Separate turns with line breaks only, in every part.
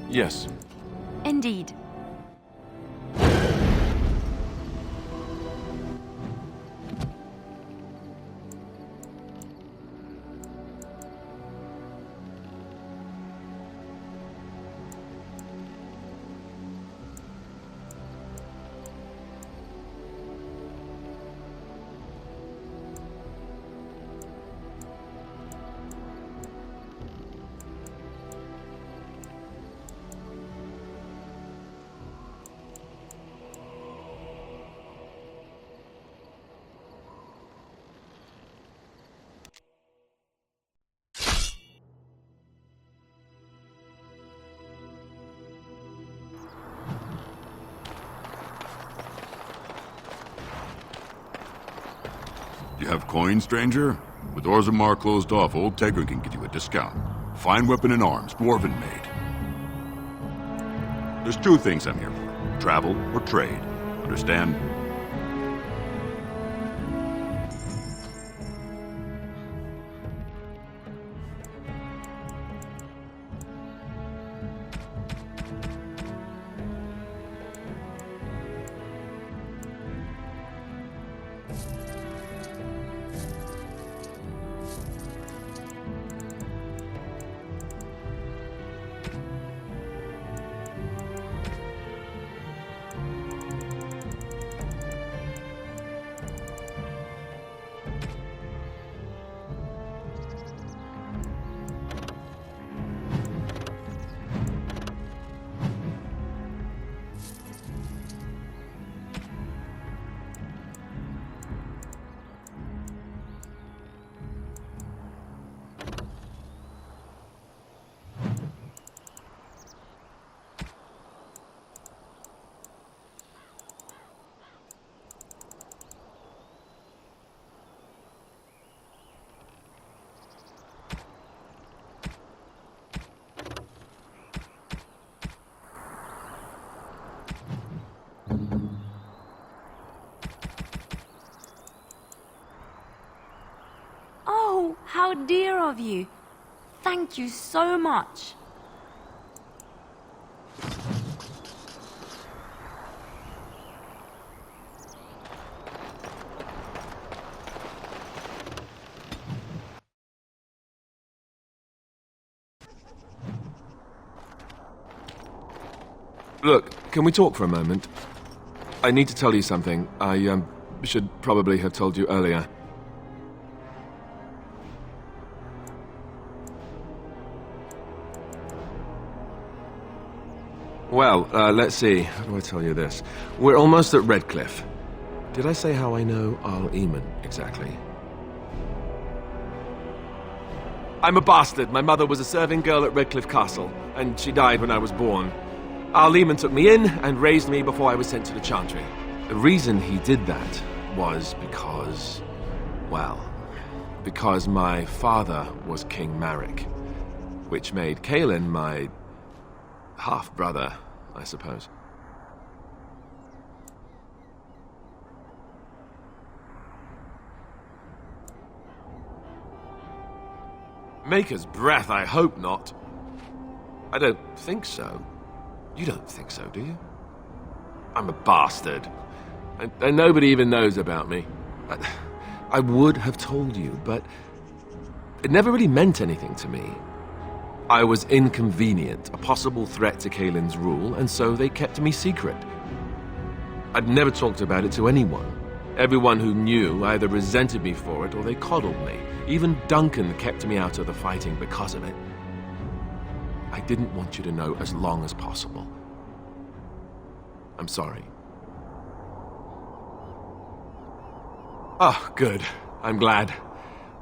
Yes.
Indeed.
You have coin, stranger? With Orzammar closed off, old Tegrin can get you a discount. Fine weapon and arms, dwarven made. There's two things I'm here for. Travel or trade. Understand?
Oh, how dear of you. Thank you so much.
Look, can we talk for a moment? I need to tell you something. I, should probably have told you earlier. Well, let's see. How do I tell you this? We're almost at Redcliffe. Did I say how I know Arl Eamon exactly? I'm a bastard. My mother was a serving girl at Redcliffe Castle, and she died when I was born. Arl Eamon took me in and raised me before I was sent to the Chantry. The reason he did that was because... well, because my father was King Marek, which made Cailan my half-brother, I suppose. Maker's breath, I hope not. I don't think so. You don't think so, do you? I'm a bastard. And nobody even knows about me. I would have told you, but it never really meant anything to me. I was inconvenient, a possible threat to Cailan's rule, and so they kept me secret. I'd never talked about it to anyone. Everyone who knew either resented me for it or they coddled me. Even Duncan kept me out of the fighting because of it. I didn't want you to know as long as possible. I'm sorry. Oh, good. I'm glad.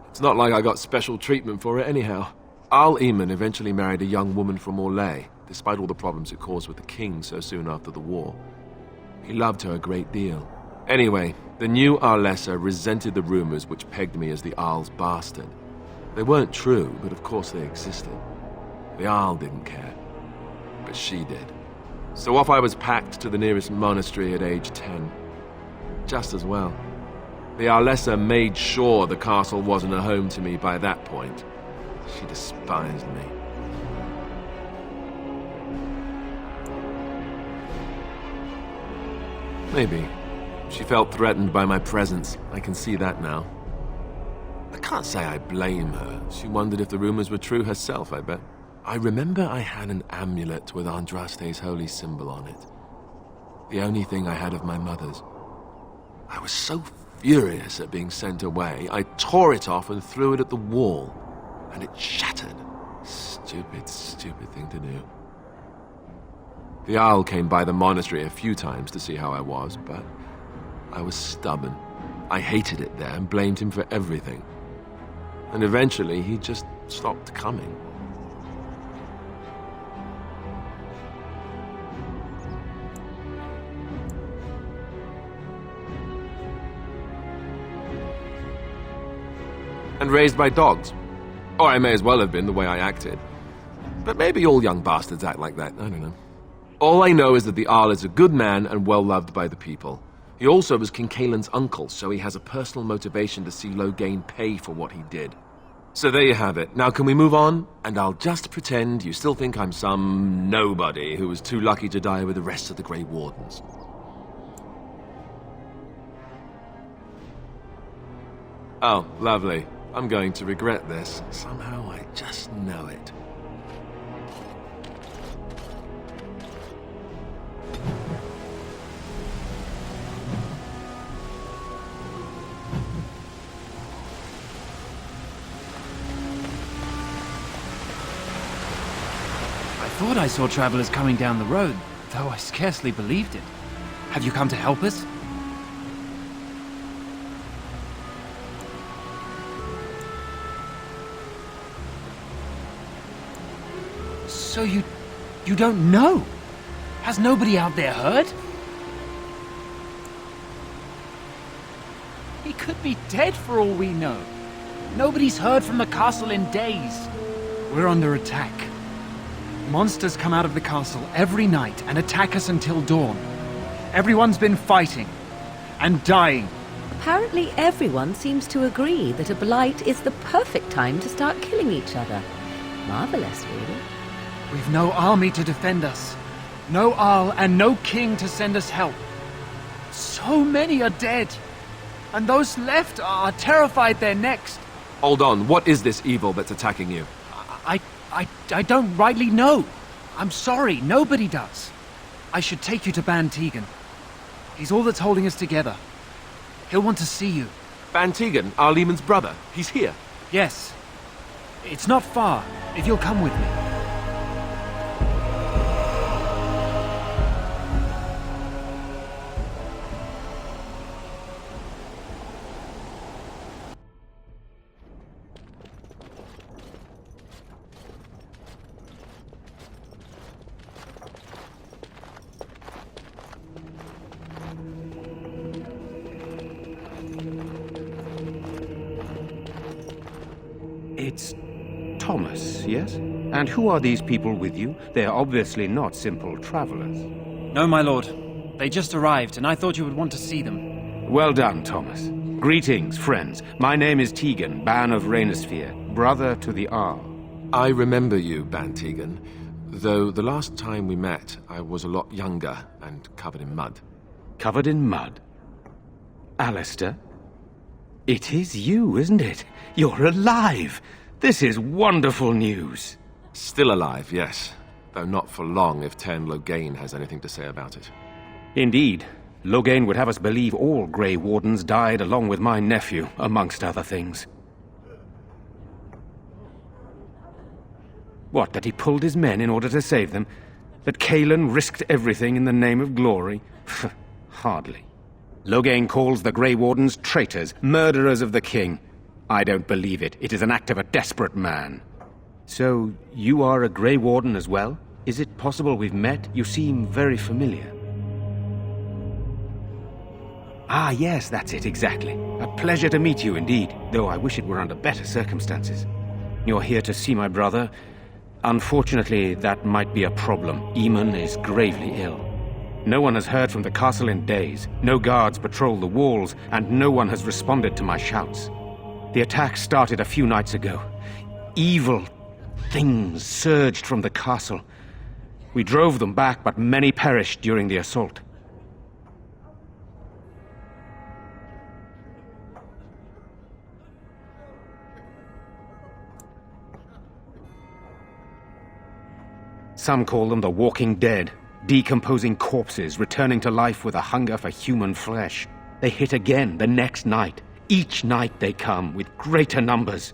It's not like I got special treatment for it anyhow. Arl Eamon eventually married a young woman from Orlais, despite all the problems it caused with the king so soon after the war. He loved her a great deal. Anyway, the new Arlessa resented the rumors which pegged me as the Arl's bastard. They weren't true, but of course they existed. The Arl didn't care, but she did. So off I was packed to the nearest monastery at age 10. Just as well. The Arlessa made sure the castle wasn't a home to me by that point. She despised me. Maybe. She felt threatened by my presence. I can see that now. I can't say I blame her. She wondered if the rumors were true herself, I bet. I remember I had an amulet with Andraste's holy symbol on it. The only thing I had of my mother's. I was so furious at being sent away, I tore it off and threw it at the wall. And it shattered. Stupid, stupid thing to do. The Jarl came by the monastery a few times to see how I was, but I was stubborn. I hated it there and blamed him for everything. And eventually he just stopped coming. And raised by dogs. Or I may as well have been, the way I acted. But maybe all young bastards act like that, I don't know. All I know is that the Jarl is a good man and well-loved by the people. He also was King Caelan's uncle, so he has a personal motivation to see Loghain pay for what he did. So there you have it. Now can we move on? And I'll just pretend you still think I'm some nobody who was too lucky to die with the rest of the Grey Wardens. Oh, lovely. I'm going to regret this. Somehow I just know it.
I thought I saw travelers coming down the road, though I scarcely believed it. Have you come to help us? So you don't know? Has nobody out there heard? He could be dead for all we know. Nobody's heard from the castle in days. We're under attack. Monsters come out of the castle every night and attack us until dawn. Everyone's been fighting and dying.
Apparently everyone seems to agree that a blight is the perfect time to start killing each other. Marvelous, really.
We've no army to defend us. No Jarl and no king to send us help. So many are dead. And those left are terrified they're next.
Hold on, what is this evil that's attacking you?
I don't rightly know. I'm sorry, nobody does. I should take you to Ban Tegan. He's all that's holding us together. He'll want to see you.
Ban Tegan, Arlemon's brother. He's here.
Yes. It's not far, if you'll come with me.
It's Thomas, yes? And who are these people with you? They are obviously not simple travelers.
No, my lord. They just arrived, and I thought you would want to see them.
Well done, Thomas. Greetings, friends. My name is Tegan, Ban of Reynisfere, brother to the Jarl.
I remember you, Ban Tegan. Though the last time we met, I was a lot younger and covered in mud.
Covered in mud? Alistair? It is you, isn't it? You're alive! This is wonderful news.
Still alive, yes. Though not for long if Teyrn Loghain has anything to say about it.
Indeed. Loghain would have us believe all Grey Wardens died along with my nephew, amongst other things. What, that he pulled his men in order to save them? That Caelan risked everything in the name of glory? Hardly. Loghain calls the Grey Wardens traitors, murderers of the king. I don't believe it. It is an act of a desperate man. So, you are a Grey Warden as well? Is it possible we've met? You seem very familiar. Ah, yes, that's it, exactly. A pleasure to meet you indeed, though I wish it were under better circumstances. You're here to see my brother. Unfortunately, that might be a problem. Eamon is gravely ill. No one has heard from the castle in days. No guards patrol the walls, and no one has responded to my shouts. The attack started a few nights ago. Evil things surged from the castle. We drove them back, but many perished during the assault. Some call them the walking dead, decomposing corpses returning to life with a hunger for human flesh. They hit again the next night. Each night they come with greater numbers.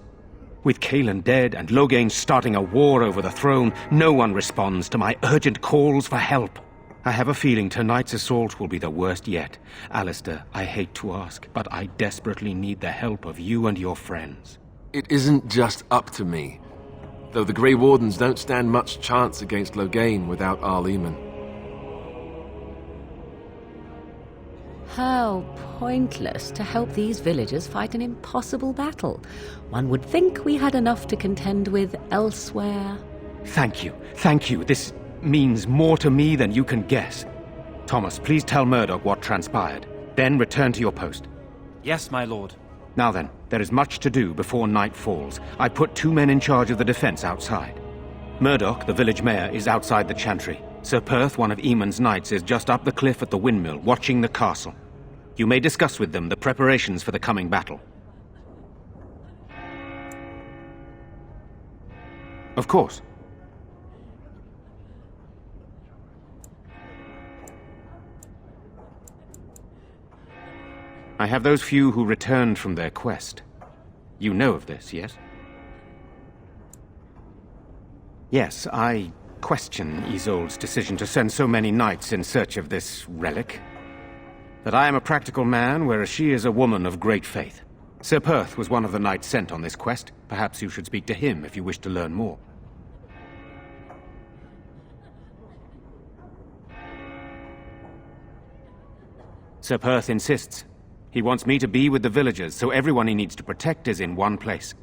With Cailan dead and Loghain starting a war over the throne, no one responds to my urgent calls for help. I have a feeling tonight's assault will be the worst yet. Alistair, I hate to ask, but I desperately need the help of you and your friends.
It isn't just up to me. Though the Grey Wardens don't stand much chance against Loghain without Arl Eamon.
How pointless to help these villagers fight an impossible battle. One would think we had enough to contend with elsewhere.
Thank you. Thank you. This means more to me than you can guess. Thomas, please tell Murdoch what transpired. Then return to your post.
Yes, my lord.
Now then, there is much to do before night falls. I put 2 men in charge of the defense outside. Murdoch, the village mayor, is outside the chantry. Sir Perth, one of Eamon's knights, is just up the cliff at the windmill, watching the castle. You may discuss with them the preparations for the coming battle. Of course. I have those few who returned from their quest. You know of this, yes? Yes, I question Isolde's decision to send so many knights in search of this relic. But I am a practical man, whereas she is a woman of great faith. Sir Perth was one of the knights sent on this quest. Perhaps you should speak to him if you wish to learn more. Sir Perth insists. He wants me to be with the villagers, so everyone he needs to protect is in one place.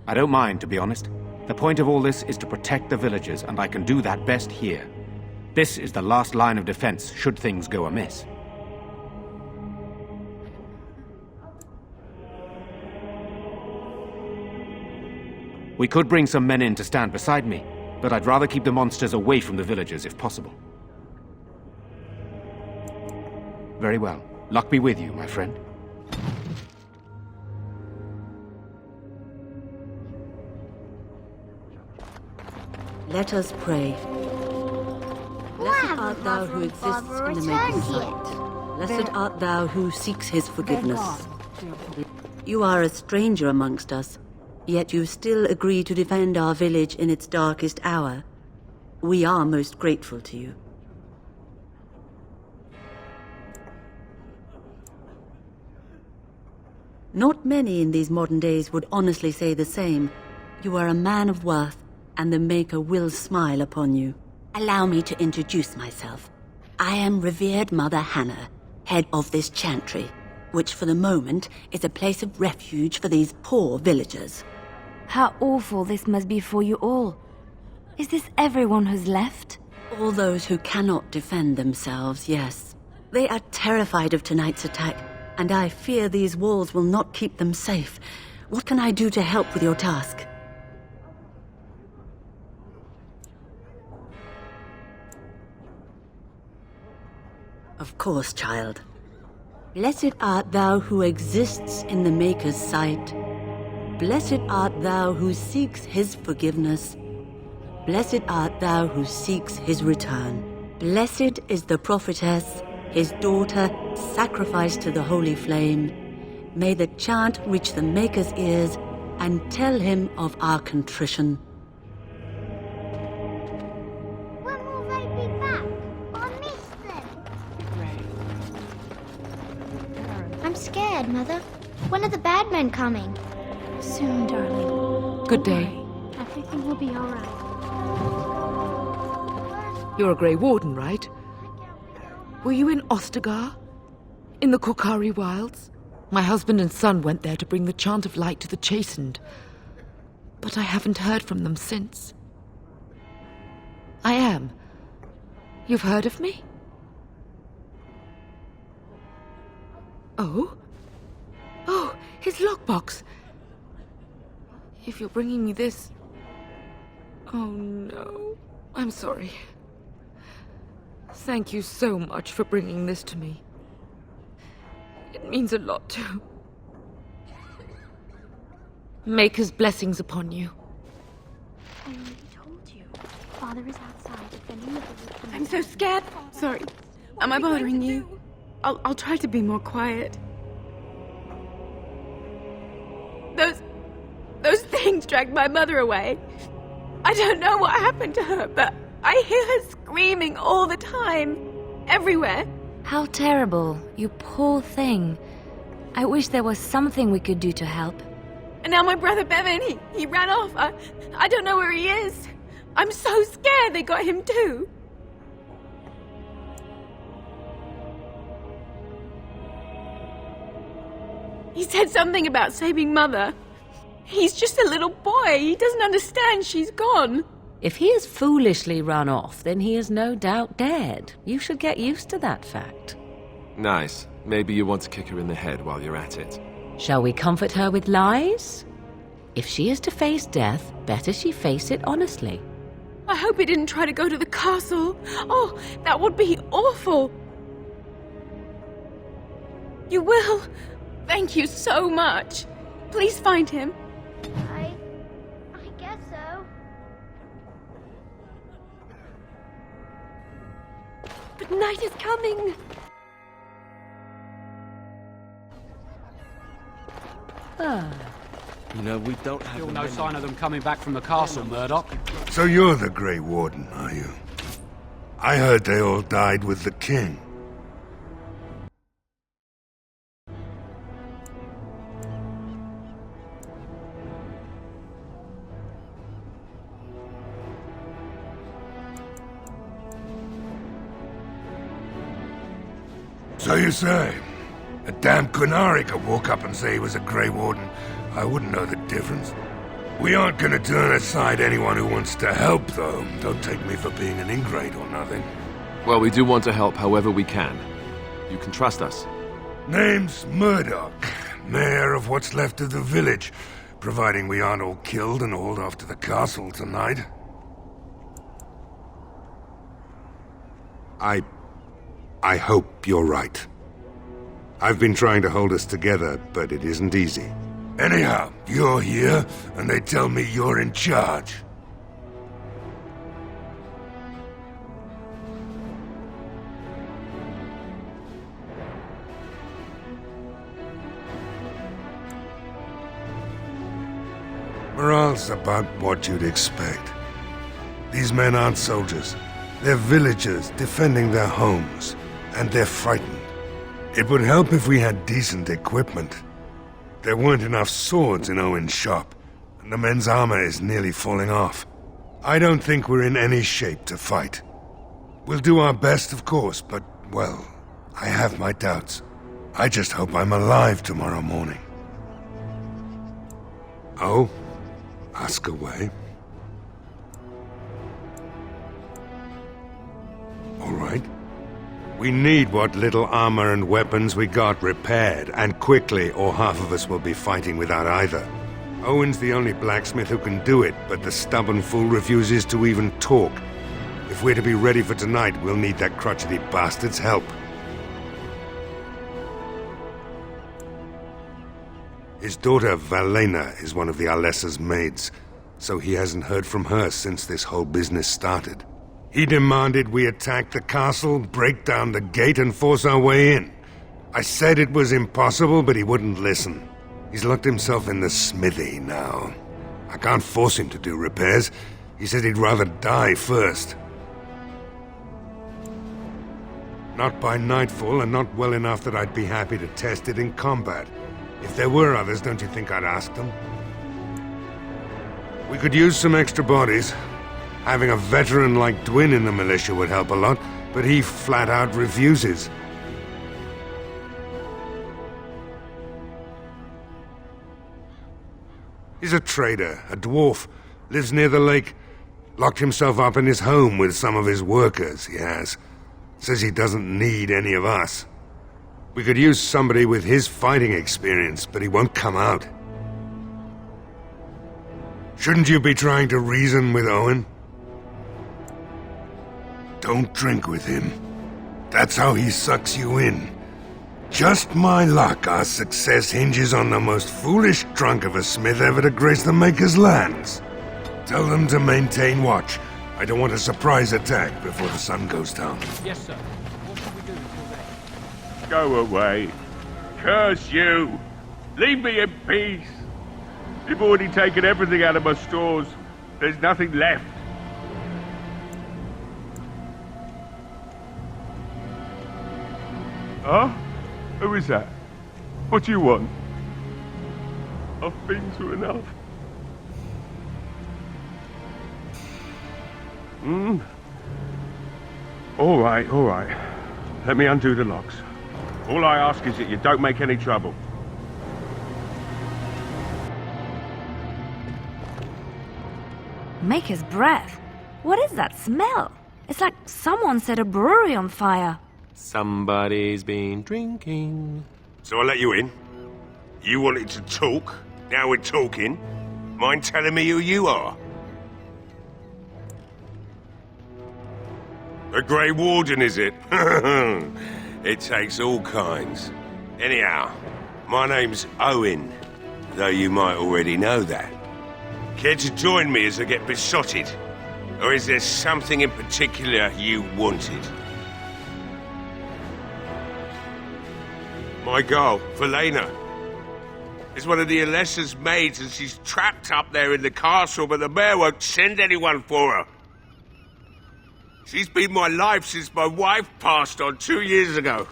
I don't mind, to be honest. The point of all this is to protect the villagers, and I can do that best here. This is the last line of defense, should things go amiss. We could bring some men in to stand beside me, but I'd rather keep the monsters away from the villagers if possible. Very well. Luck be with you, my friend.
Let us pray. Blessed art thou who exists in the Maker's sight. Blessed art thou who seeks his forgiveness. You are a stranger amongst us, yet you still agree to defend our village in its darkest hour. We are most grateful to you. Not many in these modern days would honestly say the same. You are a man of worth, and the Maker will smile upon you. Allow me to introduce myself. I am revered Mother Hannah, head of this chantry, which for the moment is a place of refuge for these poor villagers.
How awful this must be for you all. Is this everyone who's left?
All those who cannot defend themselves, yes. They are terrified of tonight's attack, and I fear these walls will not keep them safe. What can I do to help with your task? Of course, child. Blessed art thou who exists in the Maker's sight. Blessed art thou who seeks his forgiveness. Blessed art thou who seeks his return. Blessed is the prophetess, his daughter, sacrificed to the holy flame. May the chant reach the Maker's ears and tell him of our contrition.
When will they be back? I miss them. I'm scared, Mother. When are the bad men coming?
Soon, darling.
Good day.
Everything will be all right.
You're a Grey Warden, right? Were you in Ostagar? In the Korkari Wilds? My husband and son went there to bring the chant of light to the chastened. But I haven't heard from them since. I am. You've heard of me? Oh? Oh, his lockbox. If you're bringing me this... Oh no. I'm sorry. Thank you so much for bringing this to me. It means a lot to... Maker's blessings upon you.
I already told you.
Father is outside defending the village from
I'm so scared. Sorry. Am I bothering you? I'll try to be more quiet. Those things dragged my mother away. I don't know what happened to her, but I hear her screaming all the time. Everywhere.
How terrible. You poor thing. I wish there was something we could do to help.
And now my brother Bevan, he ran off. I don't know where he is. I'm so scared they got him too. He said something about saving Mother. He's just a little boy. He doesn't understand she's gone.
If he has foolishly run off, then he is no doubt dead. You should get used to that fact.
Nice. Maybe you want to kick her in the head while you're at it.
Shall we comfort her with lies? If she is to face death, better she face it honestly.
I hope he didn't try to go to the castle. Oh, that would be awful. You will? Thank you so much. Please find him.
I guess so.
But night is coming.
You know, we don't have...
Still no sign of them coming back from the castle, Murdoch.
So you're the Grey Warden, are you? I heard they all died with the king. So you say? A damn Qunari could walk up and say he was a Grey Warden. I wouldn't know the difference. We aren't gonna turn aside anyone who wants to help, though. Don't take me for being an ingrate or nothing.
Well, we do want to help however we can. You can trust us.
Name's Murdoch, mayor of what's left of the village, providing we aren't all killed and hauled off to the castle tonight. I hope you're right. I've been trying to hold us together, but it isn't easy. Anyhow, you're here, and they tell me you're in charge. Morale's about what you'd expect. These men aren't soldiers. They're villagers defending their homes, and they're frightened. It would help if we had decent equipment. There weren't enough swords in Owen's shop, and the men's armor is nearly falling off. I don't think we're in any shape to fight. We'll do our best, of course, but, well, I have my doubts. I just hope I'm alive tomorrow morning. Oh? Ask away. All right. We need what little armor and weapons we got repaired, and quickly, or half of us will be fighting without either. Owen's the only blacksmith who can do it, but the stubborn fool refuses to even talk. If we're to be ready for tonight, we'll need that crotchety bastard's help. His daughter, Valena, is one of the Alessa's maids, so he hasn't heard from her since this whole business started. He demanded we attack the castle, break down the gate, and force our way in. I said it was impossible, but he wouldn't listen. He's locked himself in the smithy now. I can't force him to do repairs. He said he'd rather die first. Not by nightfall, and not well enough that I'd be happy to test it in combat. If there were others, don't you think I'd ask them? We could use some extra bodies. Having a veteran like Dwyn in the militia would help a lot, but he flat out refuses. He's a trader, a dwarf, lives near the lake. Locked himself up in his home with some of his workers, he has. Says he doesn't need any of us. We could use somebody with his fighting experience, but he won't come out. Shouldn't you be trying to reason with Owen? Don't drink with him. That's how he sucks you in. Just my luck, our success hinges on the most foolish drunk of a smith ever to grace the Maker's lands. Tell them to maintain watch. I don't want a surprise attack before the sun goes down.
Yes, sir. What should we do until then?
Go away. Curse you! Leave me in peace! You've already taken everything out of my stores. There's nothing left. Huh? Who is that? What do you want? I've been through enough. All right. Let me undo the locks. All I ask is that you don't make any trouble.
Maker's breath. What is that smell? It's like someone set a brewery on fire.
Somebody's been drinking.
So I let you in. You wanted to talk. Now we're talking. Mind telling me who you are? The Grey Warden, is it? It takes all kinds. Anyhow, my name's Owen, though you might already know that. Care to join me as I get besotted? Or is there something in particular you wanted? My girl, Velena, is one of the Alessa's maids, and she's trapped up there in the castle, but the mayor won't send anyone for her. She's been my life since my wife passed on 2 years ago.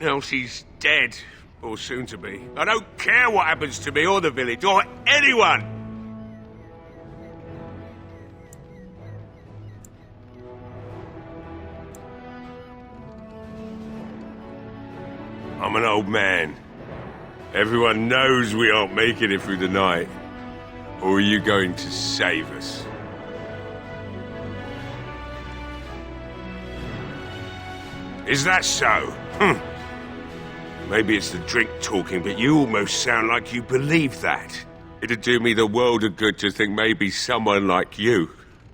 Now she's dead, or soon to be. I don't care what happens to me or the village, or anyone! I'm an old man. Everyone knows we aren't making it through the night. Or are you going to save us? Is that so? Maybe it's the drink talking, but you almost sound like you believe that. It'd do me the world of good to think maybe someone like you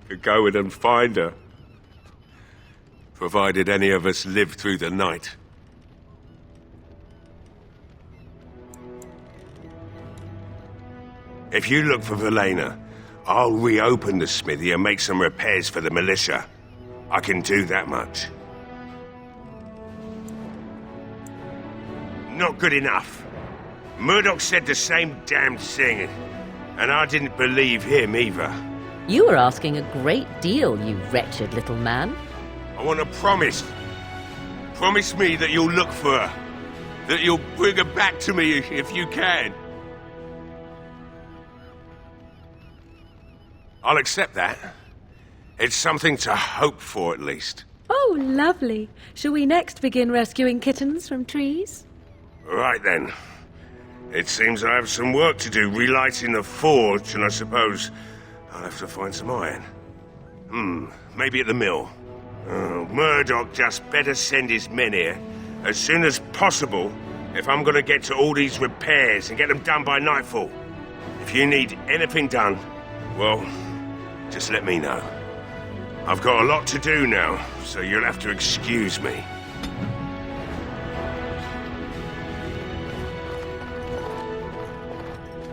could go in and find her. Provided any of us live through the night. If you look for Velena, I'll reopen the smithy and make some repairs for the militia. I can do that much. Not good enough. Murdoch said the same damned thing, and I didn't believe him either.
You were asking a great deal, you wretched little man.
I want a promise. Promise me that you'll look for her. That you'll bring her back to me if you can. I'll accept that. It's something to hope for, at least.
Oh, lovely. Shall we next begin rescuing kittens from trees?
Right then. It seems I have some work to do relighting the forge, and I suppose I'll have to find some iron. Maybe at the mill. Murdoch just better send his men here as soon as possible if I'm gonna get to all these repairs and get them done by nightfall. If you need anything done, well, just let me know. I've got a lot to do now, so you'll have to excuse me.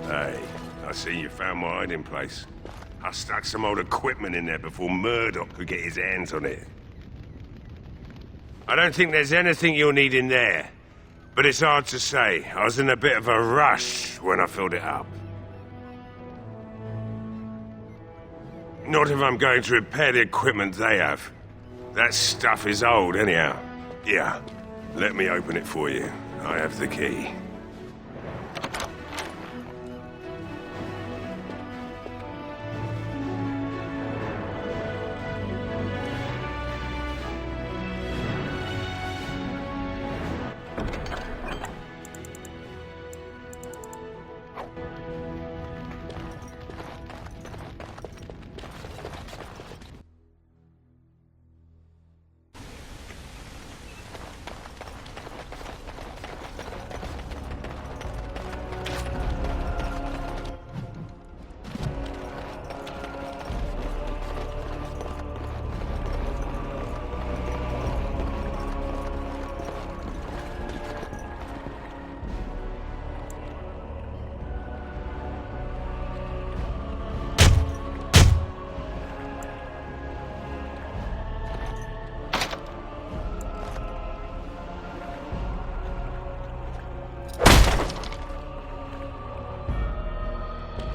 Hey, I see you found my hiding place. I stuck some old equipment in there before Murdoch could get his hands on it. I don't think there's anything you'll need in there, but it's hard to say. I was in a bit of a rush when I filled it up. Not if I'm going to repair the equipment they have. That stuff is old, anyhow. Yeah, let me open it for you. I have the key.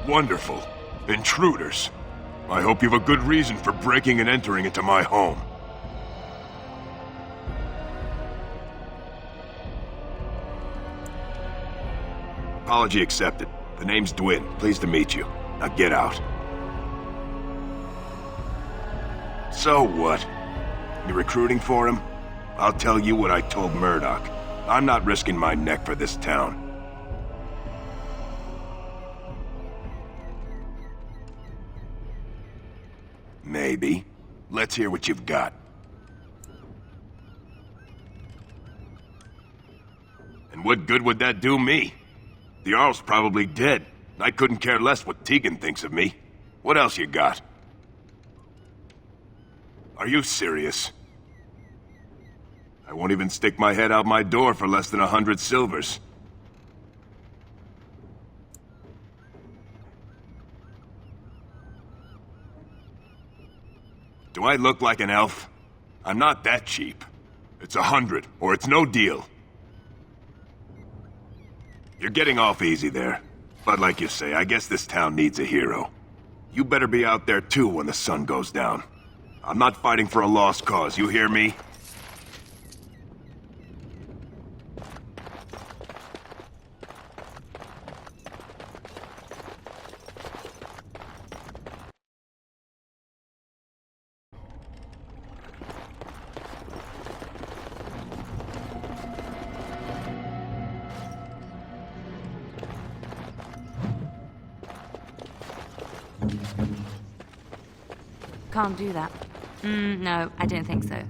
Wonderful. Intruders. I hope you've a good reason for breaking and entering into my home. Apology accepted. The name's Dwyn. Pleased to meet you. Now get out. So what? You recruiting for him? I'll tell you what I told Murdoch. I'm not risking my neck for this town. Maybe. Let's hear what you've got. And what good would that do me? The Jarl's probably dead. I couldn't care less what Tegan thinks of me. What else you got? Are you serious? I won't even stick my head out my door for less than 100 silvers. Do I look like an elf? I'm not that cheap. It's 100, or it's no deal. You're getting off easy there. But like you say, I guess this town needs a hero. You better be out there too when the sun goes down. I'm not fighting for a lost cause, you hear me?
Can't do that. No, I don't think so.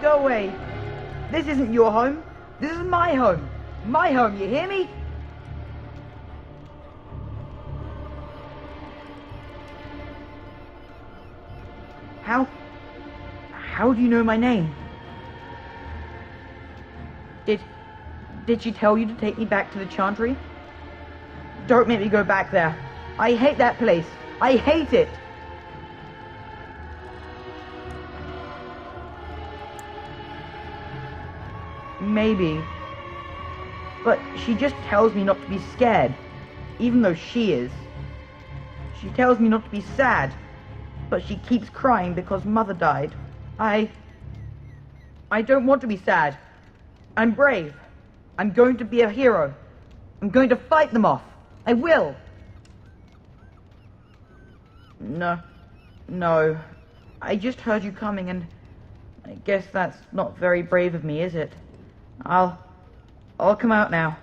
Go away. This isn't your home. This is my home. My home, you hear me? How do you know my name? Did she tell you to take me back to the Chantry? Don't make me go back there. I hate that place. I hate it. Maybe. But she just tells me not to be scared, even though she is. She tells me not to be sad, but she keeps crying because Mother died. I don't want to be sad. I'm brave. I'm going to be a hero. I'm going to fight them off. I will. No. I just heard you coming, and I guess that's not very brave of me, is it? I'll come out now.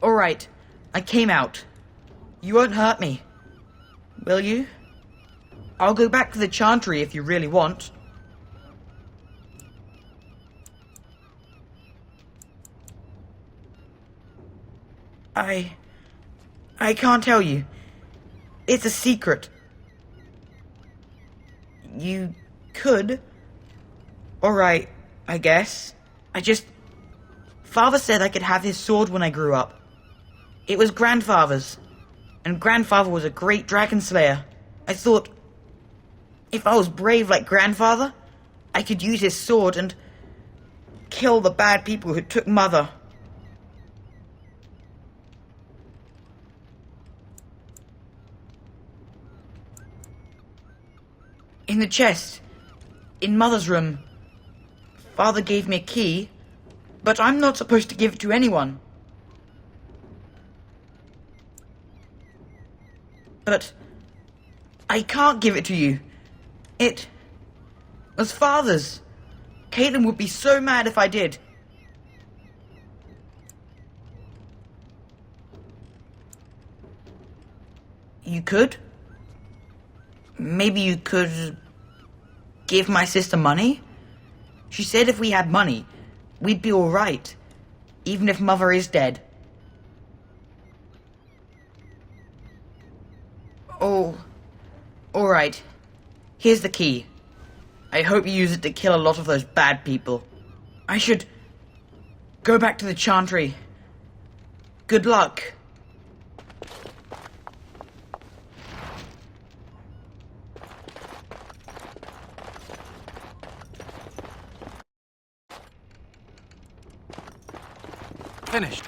All right, I came out. You won't hurt me, will you? I'll go back to the Chantry if you really want. I can't tell you. It's a secret. You could. Alright, I guess. Father said I could have his sword when I grew up. It was Grandfather's. And Grandfather was a great dragon slayer. I thought, if I was brave like Grandfather, I could use his sword and kill the bad people who took Mother. In the chest, in Mother's room, Father gave me a key, but I'm not supposed to give it to anyone. But I can't give it to you. It was Father's. Caitlin would be so mad if I did. You could? Maybe you could give my sister money? She said if we had money, we'd be alright, even if Mother is dead. Oh, alright. Here's the key. I hope you use it to kill a lot of those bad people. I should go back to the Chantry. Good luck.
Finished.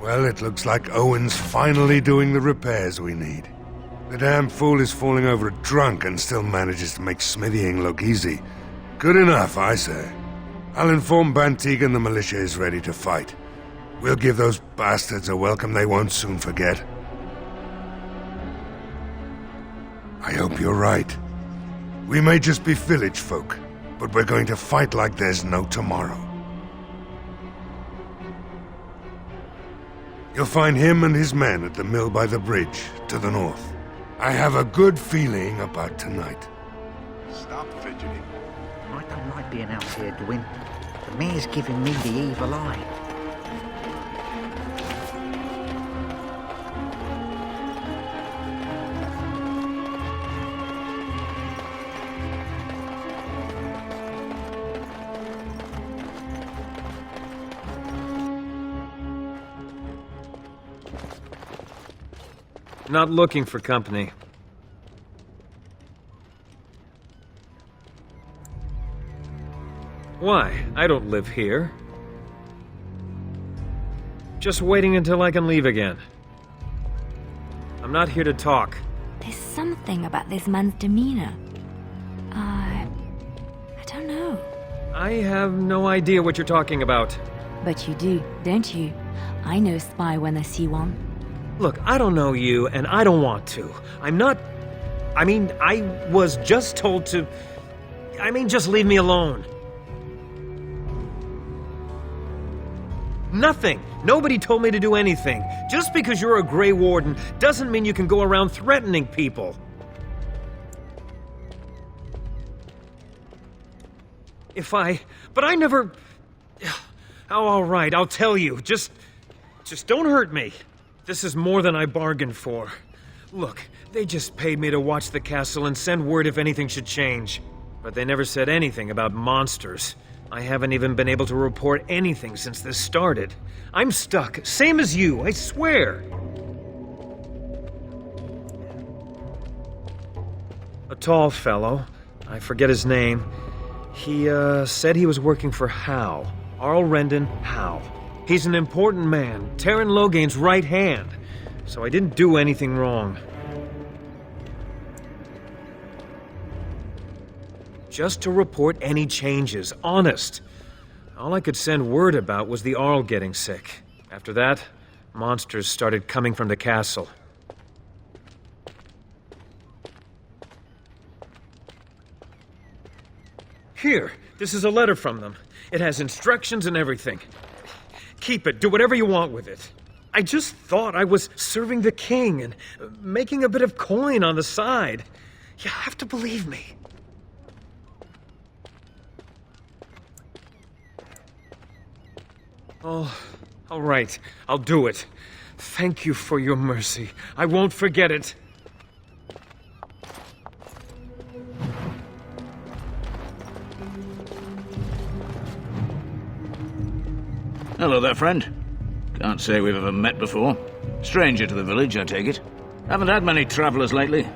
Well, it looks like Owen's finally doing the repairs we need. The damn fool is falling over drunk and still manages to make smithying look easy. Good enough, I say. I'll inform Bantigan the militia is ready to fight. We'll give those bastards a welcome they won't soon forget. I hope you're right. We may just be village folk, but we're going to fight like there's no tomorrow. You'll find him and his men at the mill by the bridge, to the north. I have a good feeling about tonight.
Stop fidgeting. I don't like being out here, Gwyn. The mayor's giving me the evil eye.
Not looking for company. Why? I don't live here. Just waiting until I can leave again. I'm not here to talk.
There's something about this man's demeanor. I don't know.
I have no idea what you're talking about.
But you do, don't you? I know a spy when I see one.
Look, I don't know you, and I don't want to. I'm not... I mean, I was just told to... I mean, just leave me alone. Nothing. Nobody told me to do anything. Just because you're a Grey Warden doesn't mean you can go around threatening people. But I never... Oh, all right, I'll tell you. Just don't hurt me. This is more than I bargained for. Look, they just paid me to watch the castle and send word if anything should change. But they never said anything about monsters. I haven't even been able to report anything since this started. I'm stuck, same as you, I swear. A tall fellow, I forget his name. He, said he was working for Hal. Arl Rendon Hal. He's an important man, Taron Loghain's right hand. So I didn't do anything wrong. Just to report any changes, honest. All I could send word about was the Arl getting sick. After that, monsters started coming from the castle. Here, this is a letter from them. It has instructions and everything. Keep it, do whatever you want with it. I just thought I was serving the king and making a bit of coin on the side. You have to believe me. Oh, all right. I'll do it. Thank you for your mercy. I won't forget it.
Hello there, friend. Can't say we've ever met before. Stranger to the village, I take it. Haven't had many travelers lately.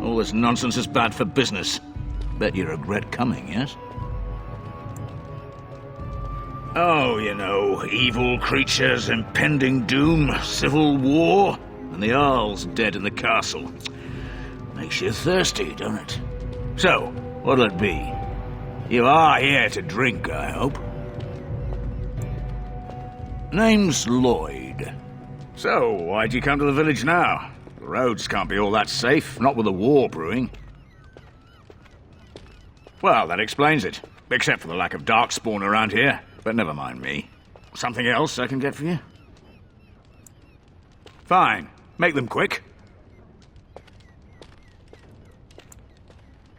All this nonsense is bad for business. Bet you regret coming, yes? Oh, you know, evil creatures, impending doom, civil war, and the Arl's dead in the castle. Makes you thirsty, don't it? So, what'll it be? You are here to drink, I hope. Name's Lloyd. So, why'd you come to the village now? The roads can't be all that safe, not with a war brewing. Well, that explains it. Except for the lack of darkspawn around here. But never mind me. Something else I can get for you? Fine. Make them quick.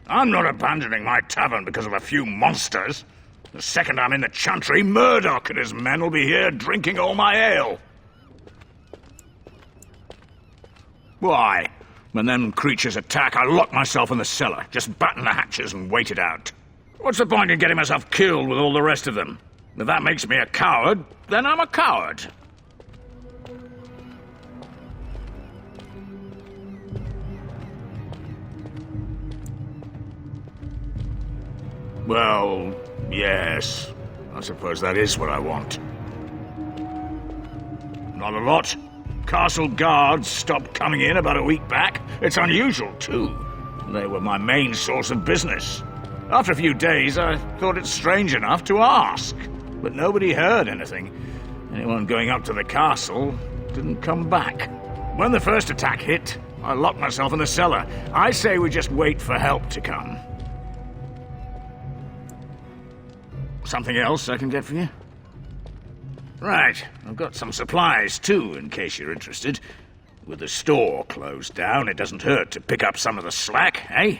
I'm not abandoning my tavern because of a few monsters. The second I'm in the Chantry, Murdoch and his men will be here drinking all my ale. Why? When them creatures attack, I lock myself in the cellar, just batten the hatches and wait it out. What's the point in getting myself killed with all the rest of them? If that makes me a coward, then I'm a coward. Well, yes. I suppose that is what I want. Not a lot. Castle guards stopped coming in about a week back. It's unusual, too. They were my main source of business. After a few days, I thought it strange enough to ask. But nobody heard anything. Anyone going up to the castle didn't come back. When the first attack hit, I locked myself in the cellar. I say we just wait for help to come. Something else I can get for you? Right, I've got some supplies too, in case you're interested. With the store closed down, it doesn't hurt to pick up some of the slack, eh?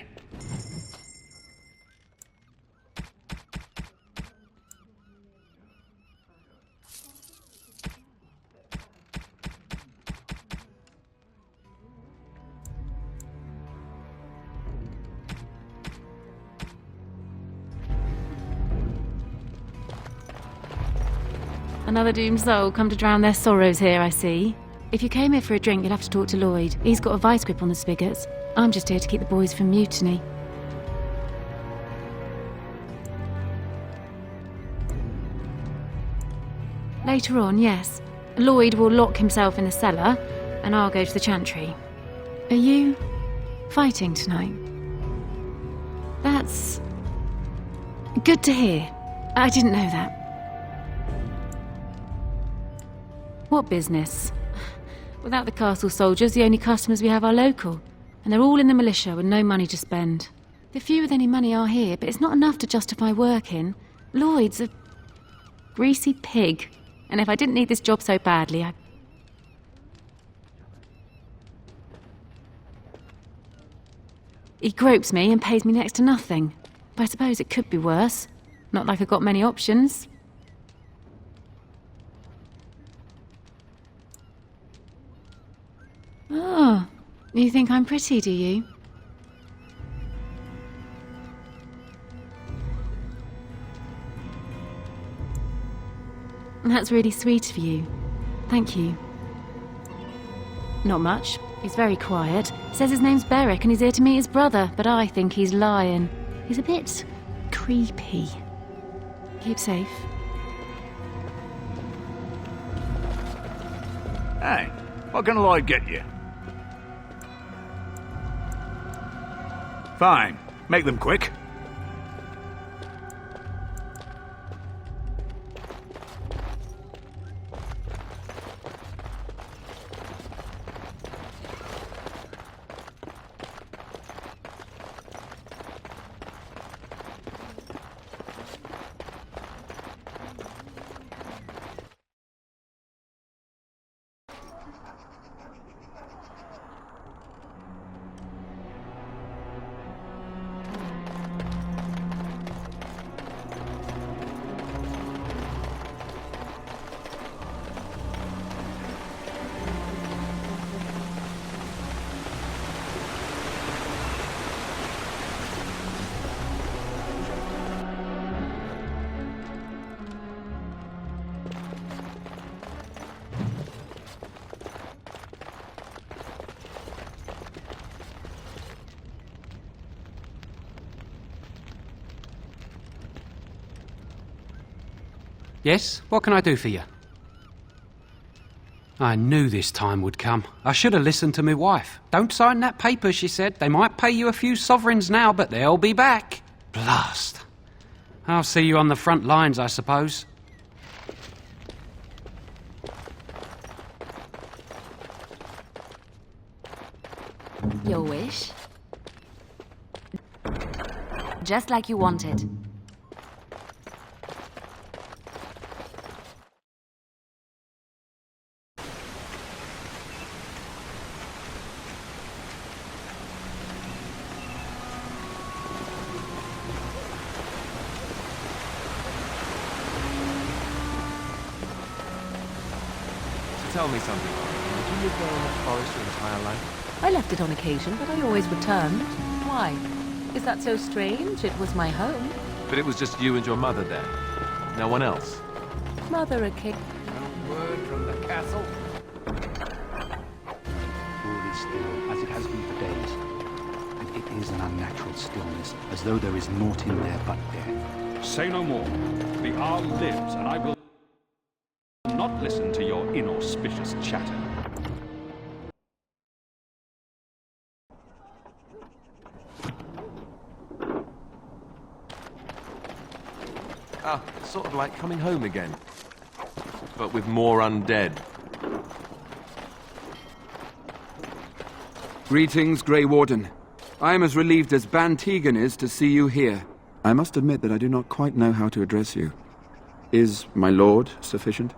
Another doomed soul come to drown their sorrows here, I see. If you came here for a drink, you'd have to talk to Lloyd. He's got a vice grip on the spigots. I'm just here to keep the boys from mutiny. Later on, yes. Lloyd will lock himself in the cellar, and I'll go to the Chantry. Are you fighting tonight? That's good to hear. I didn't know that. What business? Without the castle soldiers, the only customers we have are local. And they're all in the militia with no money to spend. The few with any money are here, but it's not enough to justify working. Lloyd's a greasy pig. And if I didn't need this job so badly, He gropes me and pays me next to nothing. But I suppose it could be worse. Not like I've got many options. Oh, You think I'm pretty, do you? That's really sweet of you. Thank you. Not much. He's very quiet. Says his name's Beric and he's here to meet his brother, but I think he's lying. He's a bit creepy. Keep safe.
Hey, what can Lloyd get you? Fine. Make them quick.
Yes? What can I do for you? I knew this time would come. I should have listened to my wife. Don't sign that paper, she said. They might pay you a few sovereigns now, but they'll be back. Blast. I'll see you on the front lines, I suppose.
Your wish? Just like you wanted.
Tell me something. Did you live there in that forest your entire life?
I left it on occasion, but I always returned. Why? Is that so strange? It was my home.
But it was just you and your mother there. No one else.
Mother a king.
No word from the castle. All is still, as it has been for days. And it is an unnatural stillness, as though there is naught in there but death.
Say no more. The Arl lives, and I will not listen to your inauspicious chatter.
Sort of like coming home again. But with more undead.
Greetings, Grey Warden. I am as relieved as Ban Tegan is to see you here. I must admit that I do not quite know how to address you. Is my lord sufficient?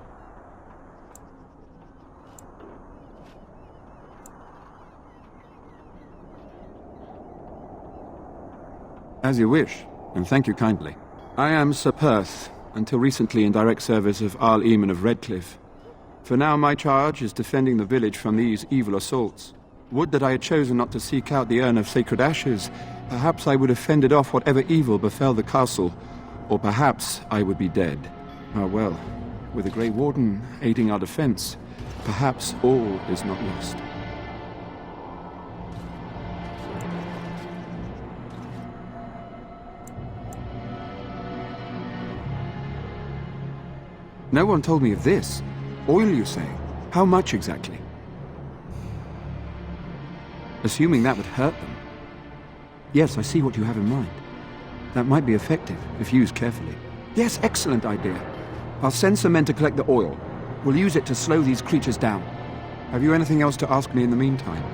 As you wish, and thank you kindly. I am Sir Perth, until recently in direct service of Arl Eamon of Redcliffe. For now my charge is defending the village from these evil assaults. Would that I had chosen not to seek out the urn of sacred ashes. Perhaps I would have fended off whatever evil befell the castle, or perhaps I would be dead. Ah well, with the Grey Warden aiding our defense, perhaps all is not lost. No one told me of this. Oil, you say? How much exactly? Assuming that would hurt them. Yes, I see what you have in mind. That might be effective, if used carefully. Yes, excellent idea. I'll send some men to collect the oil. We'll use it to slow these creatures down. Have you anything else to ask me in the meantime?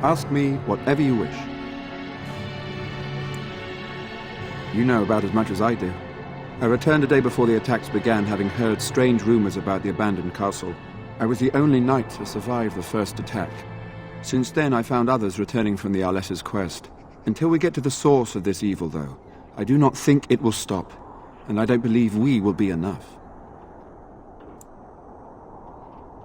Ask me whatever you wish. You know about as much as I do. I returned a day before the attacks began, having heard strange rumors about the abandoned castle. I was the only knight to survive the first attack. Since then, I found others returning from the Arlessa's quest. Until we get to the source of this evil, though, I do not think it will stop. and I don't believe we will be enough.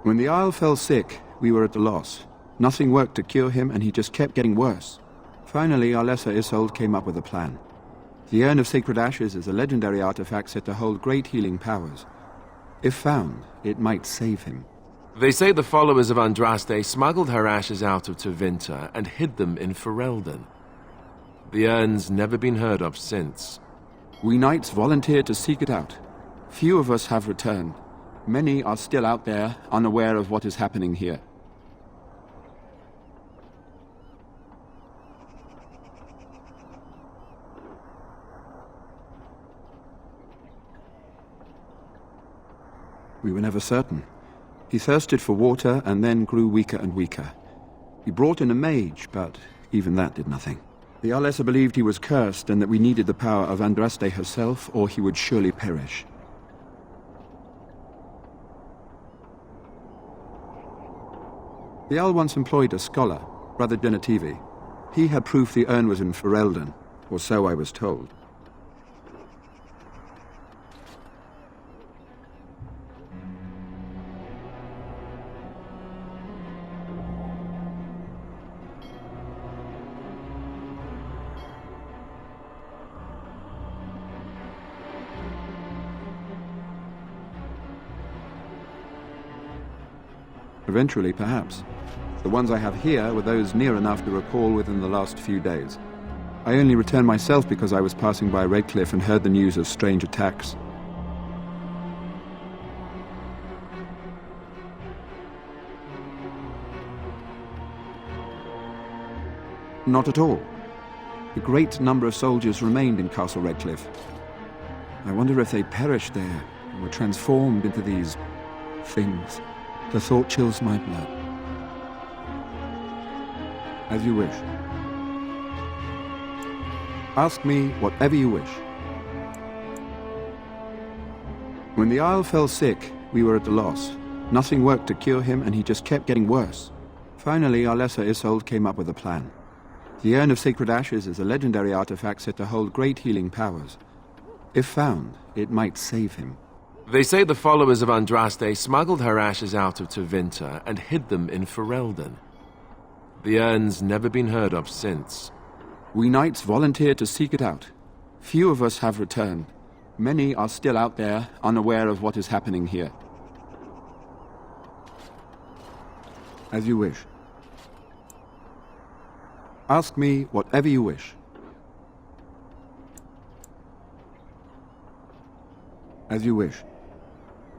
When the Isle fell sick, we were at a loss. Nothing worked to cure him, and he just kept getting worse. Finally, our lesser Isolde came up with a plan. The Urn of Sacred Ashes is a legendary artifact said to hold great healing powers. If found, it might save him.
They say the followers of Andraste smuggled her ashes out of Tevinter and hid them in Ferelden. The urn's never been heard of since.
We knights volunteered to seek it out. Few of us have returned. Many are still out there, unaware of what is happening here. We were never certain. He thirsted for water and then grew weaker and weaker. We brought in a mage, but even that did nothing. The Arlessa believed he was cursed and that we needed the power of Andraste herself, or he would surely perish. The Jarl once employed a scholar, Brother Genetivi. He had proof the urn was in Ferelden, or so I was told. Eventually, perhaps. The ones I have here were those near enough to recall within the last few days. I only returned myself because I was passing by Redcliffe and heard the news of strange attacks. Not at all. A great number of soldiers remained in Castle Redcliffe. I wonder if they perished there, or were transformed into these things. The thought chills my blood. As you wish. Ask me whatever you wish. When the Isle fell sick, we were at a loss. Nothing worked to cure him, and he just kept getting worse. Finally, our lesser Isolde came up with a plan. The Urn of Sacred Ashes is a legendary artifact said to hold great healing powers. If found, it might save him.
They say the followers of Andraste smuggled her ashes out of Tevinter and hid them in Ferelden. The urn's never been heard of since.
We knights volunteered to seek it out. Few of us have returned. Many are still out there, unaware of what is happening here. As you wish. Ask me whatever you wish. As you wish.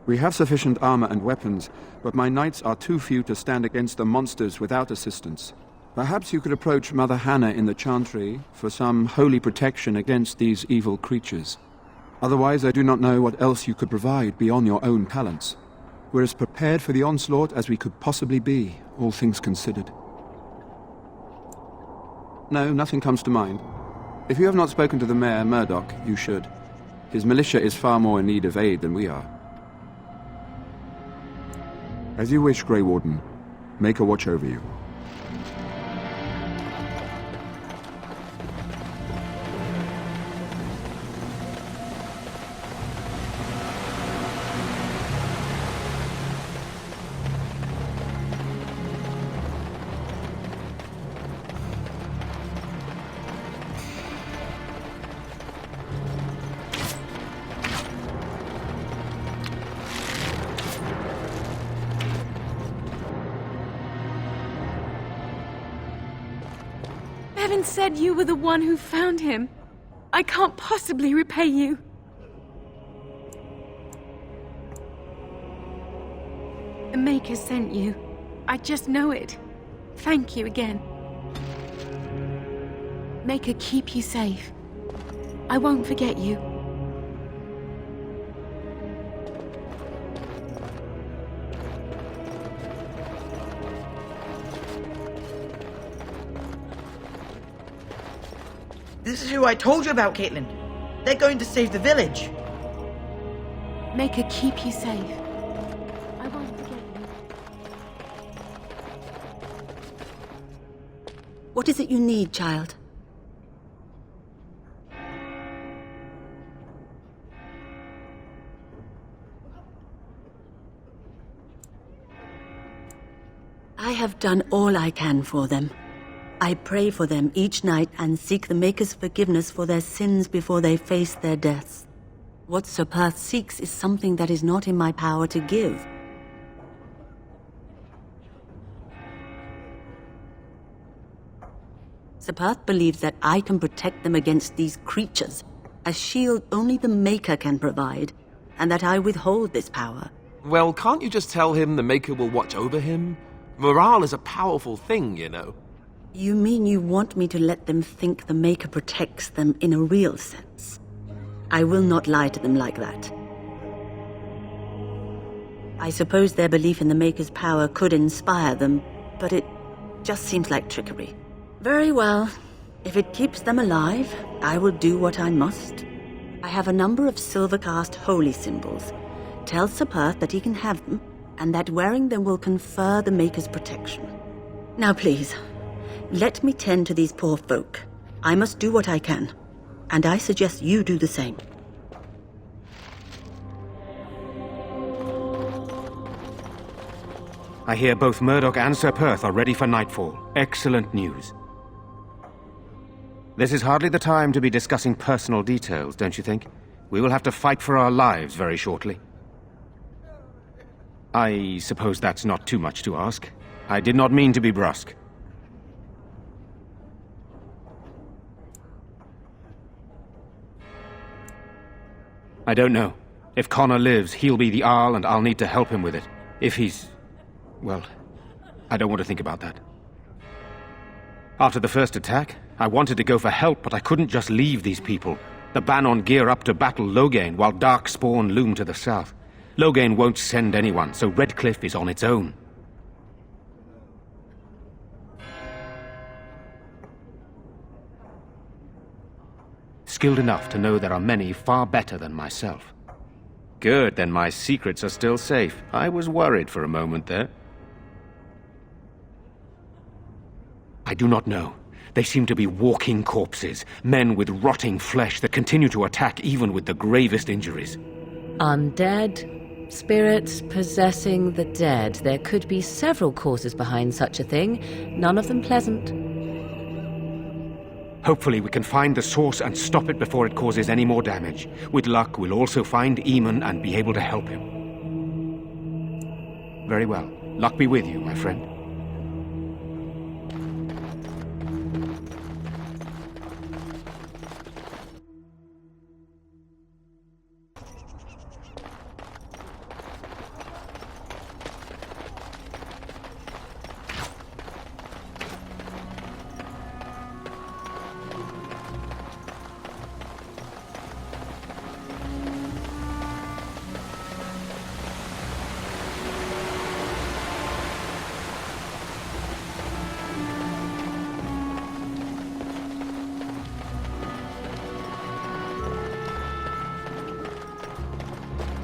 We have sufficient armor and weapons, but my knights are too few to stand against the monsters without assistance. Perhaps you could approach Mother Hannah in the Chantry for some holy protection against these evil creatures. Otherwise, I do not know what else you could provide beyond your own talents. We're as prepared for the onslaught as we could possibly be, all things considered. No, nothing comes to mind. If you have not spoken to the Mayor, Murdoch, you should. His militia is far more in need of aid than we are. As you wish, Grey Warden. Make a watch over you.
Bevan said you were the one who found him. I can't possibly repay you. The Maker sent you. I just know it. Thank you again. Maker keep you safe. I won't forget you.
This is who I told you about, Caitlin. They're going to save the village.
Maker keep you safe. I won't forget you.
What is it you need, child? I have done all I can for them. I pray for them each night and seek the Maker's forgiveness for their sins before they face their deaths. What Sir Perth seeks is something that is not in my power to give. Sir Perth believes that I can protect them against these creatures, a shield only the Maker can provide, and that I withhold this power.
Well, can't you just tell him the Maker will watch over him? Morale is a powerful thing, you know.
You mean you want me to let them think the Maker protects them in a real sense? I will not lie to them like that. I suppose their belief in the Maker's power could inspire them, but it just seems like trickery. Very well. If it keeps them alive, I will do what I must. I have a number of Silvercast holy symbols. Tell Sir Perth that he can have them, and that wearing them will confer the Maker's protection. Now please, let me tend to these poor folk. I must do what I can, and I suggest you do the same.
I hear both Murdoch and Sir Perth are ready for nightfall. Excellent news. This is hardly the time to be discussing personal details, don't you think? We will have to fight for our lives very shortly. I suppose that's not too much to ask. I did not mean to be brusque. I don't know. If Connor lives, he'll be the Arl and I'll need to help him with it. If he's... well, I don't want to think about that. After the first attack, I wanted to go for help, but I couldn't just leave these people. The Bannon gear up to battle Loghain, while Darkspawn loom to the south. Loghain won't send anyone, so Redcliffe is on its own. Skilled enough to know there are many far better than myself. Good, then my secrets are still safe. I was worried for a moment there. I do not know. They seem to be walking corpses, men with rotting flesh that continue to attack even with the gravest injuries.
Undead, spirits possessing the dead. There could be several causes behind such a thing, none of them pleasant.
Hopefully we can find the source and stop it before it causes any more damage. With luck, we'll also find Eamon and be able to help him. Very well. Luck be with you, my friend.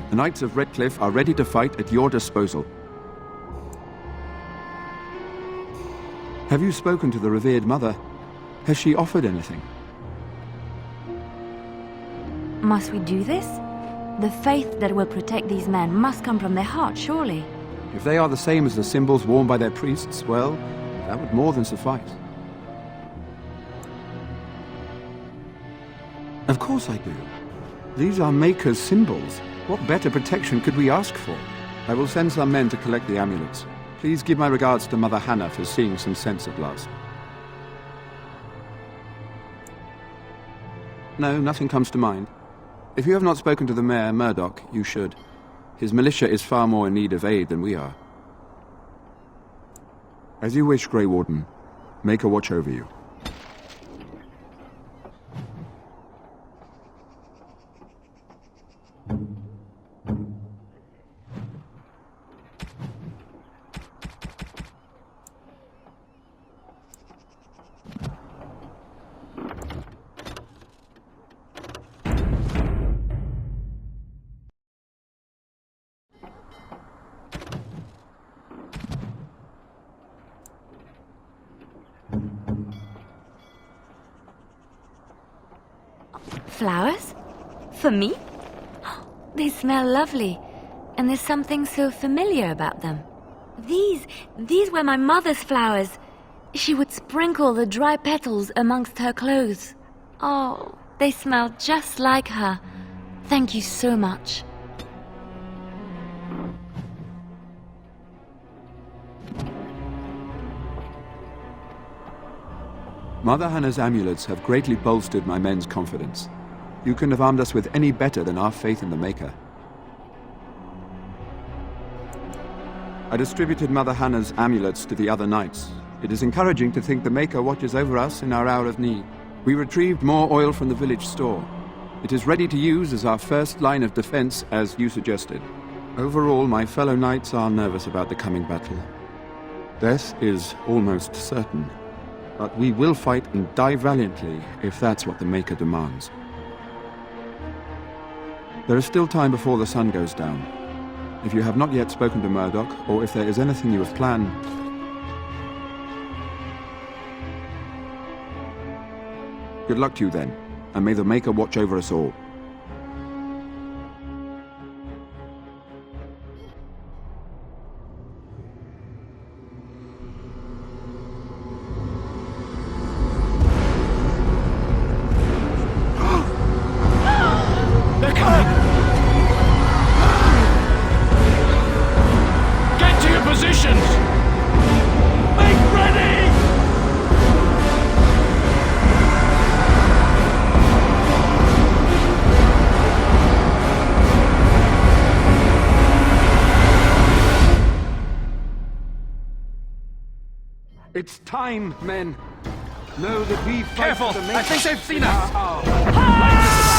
The Knights of Redcliffe are ready to fight at your disposal. Have you spoken to the revered mother? Has she offered anything?
Must we do this? The faith that will protect these men must come from their heart, surely.
If they are the same as the symbols worn by their priests, well, that would more than suffice. Of course I do. These are Maker's symbols. What better protection could we ask for? I will send some men to collect the amulets. Please give my regards to Mother Hannah for seeing some sense at last. No, nothing comes to mind. If you have not spoken to the Mayor, Murdoch, you should. His militia is far more in need of aid than we are. As you wish, Grey Warden. Maker watch over you.
Flowers? For me? They smell lovely, and there's something so familiar about them. These were my mother's flowers. She would sprinkle the dry petals amongst her clothes. Oh, they smell just like her. Thank you so much.
Mother Hannah's amulets have greatly bolstered my men's confidence. You couldn't have armed us with any better than our faith in the Maker. I distributed Mother Hannah's amulets to the other knights. It is encouraging to think the Maker watches over us in our hour of need. We retrieved more oil from the village store. It is ready to use as our first line of defense, as you suggested. Overall, my fellow knights are nervous about the coming battle. Death is almost certain. But we will fight and die valiantly if that's what the Maker demands. There is still time before the sun goes down. If you have not yet spoken to Murdoch, or if there is anything you have planned... Good luck to you then, and may the Maker watch over us all. It's time, men. Know that we fight.
Careful!
For the Maker.
I think they've seen us!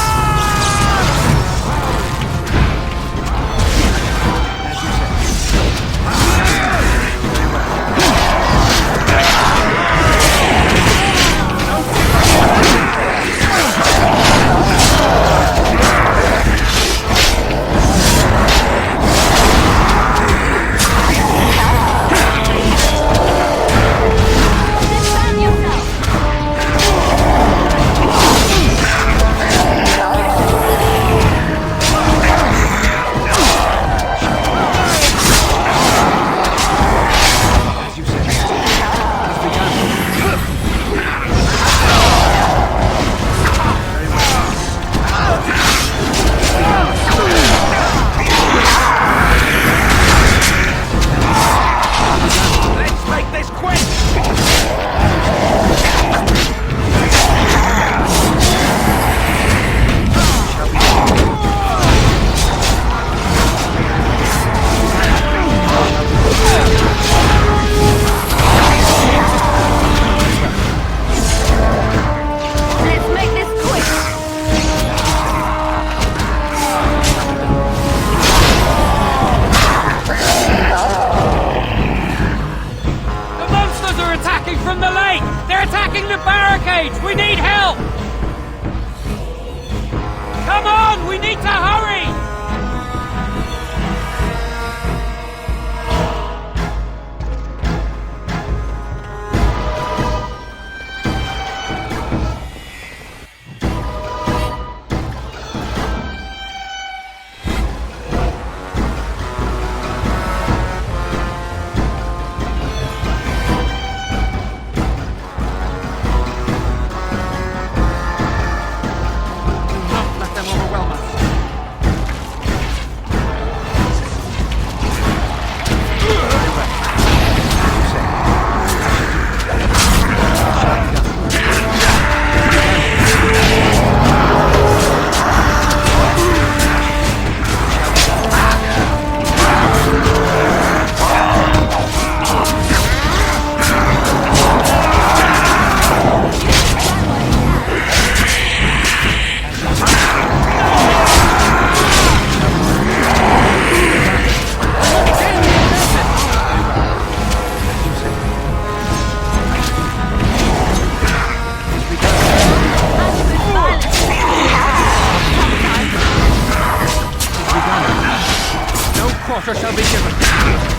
quarter shall be given.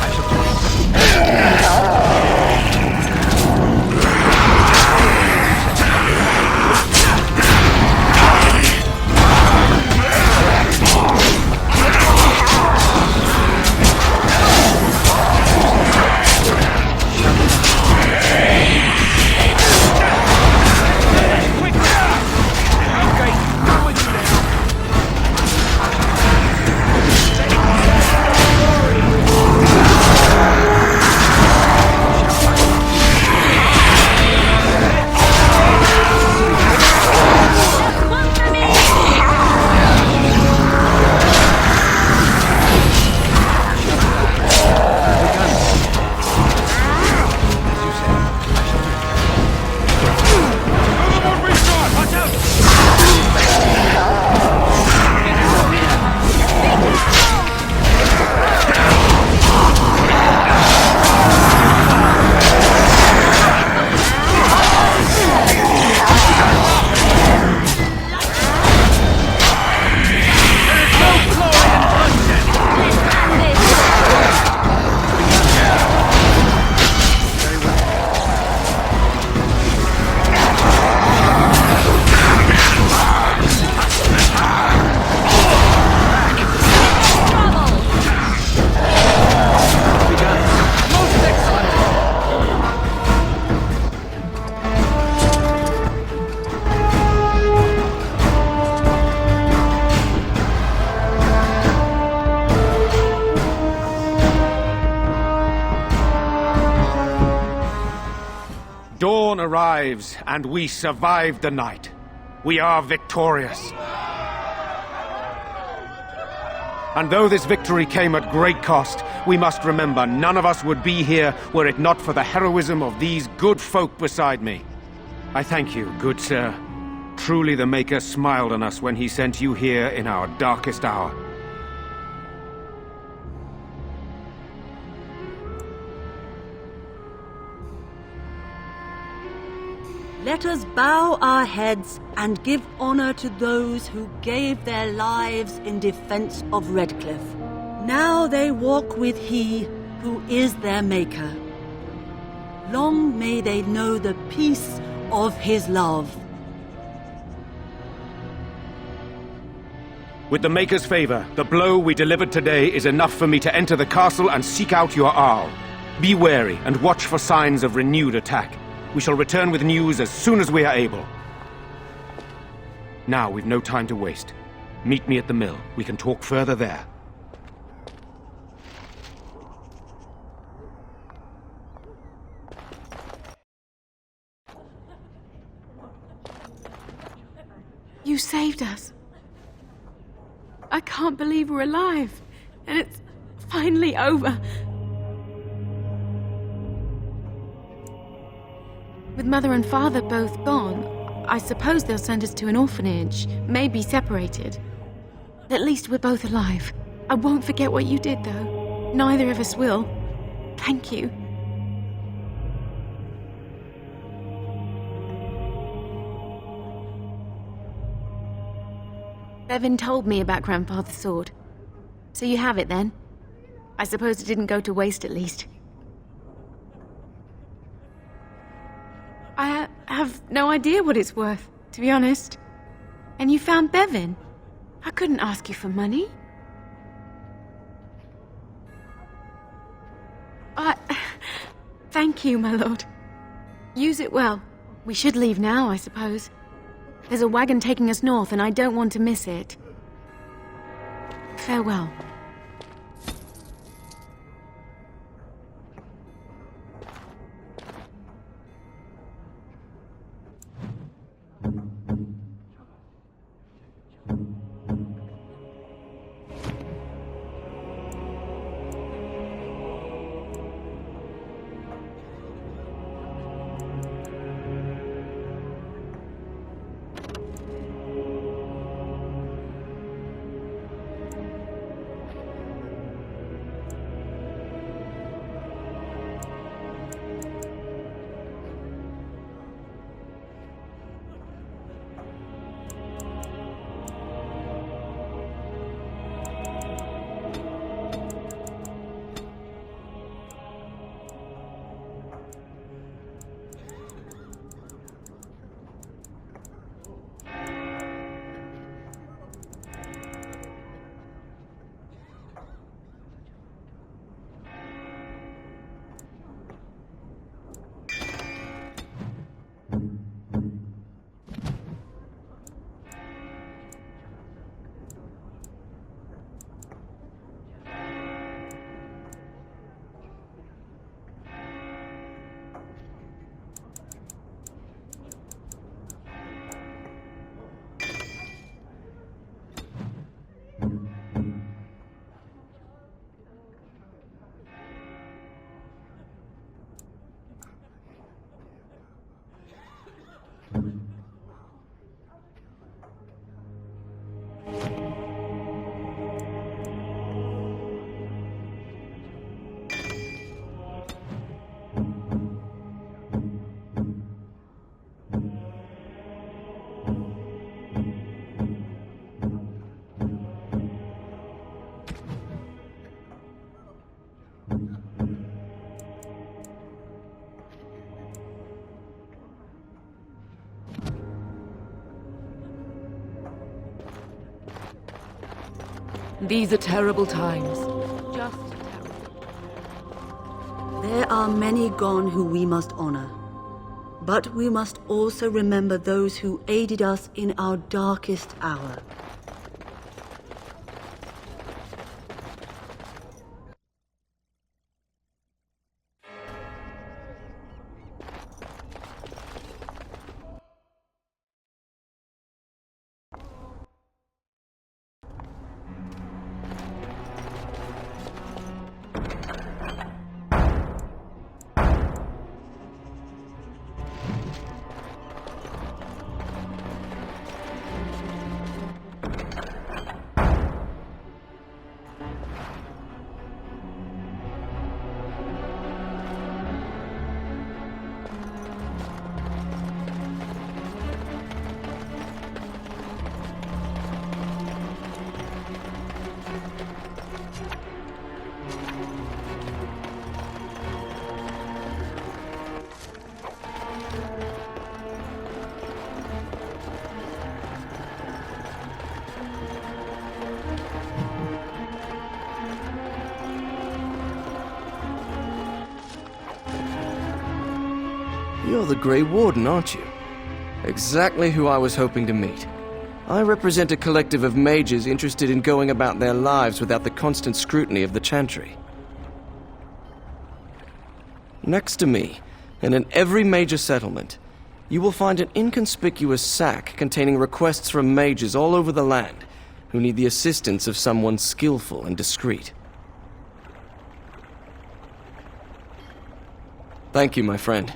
I shall
dawn arrives, and we survive the night. We are victorious. And though this victory came at great cost, we must remember none of us would be here were it not for the heroism of these good folk beside me. I thank you, good sir. Truly the Maker smiled on us when he sent you here in our darkest hour.
Let us bow our heads and give honor to those who gave their lives in defense of Redcliffe. Now they walk with he who is their Maker. Long may they know the peace of his love.
With the Maker's favor, the blow we delivered today is enough for me to enter the castle and seek out your Arl. Be wary and watch for signs of renewed attack. We shall return with news as soon as we are able. Now we've no time to waste. Meet me at the mill. We can talk further there.
You saved us. I can't believe we're alive. And it's finally over. With Mother and Father both gone, I suppose they'll send us to an orphanage, maybe separated. At least we're both alive. I won't forget what you did, though. Neither of us will. Thank you. Bevan told me about Grandfather's sword. So you have it, then? I suppose it didn't go to waste, at least. I have no idea what it's worth, to be honest. And you found Bevan? I couldn't ask you for money. Thank you, my lord. Use it well. We should leave now, I suppose. There's a wagon taking us north, and I don't want to miss it. Farewell.
These are terrible times. Just terrible.
There are many gone who we must honor. But we must also remember those who aided us in our darkest hour.
You're the Grey Warden, aren't you? Exactly who I was hoping to meet. I represent a collective of mages interested in going about their lives without the constant scrutiny of the Chantry. Next to me, and in every major settlement, you will find an inconspicuous sack containing requests from mages all over the land who need the assistance of someone skillful and discreet. Thank you, my friend.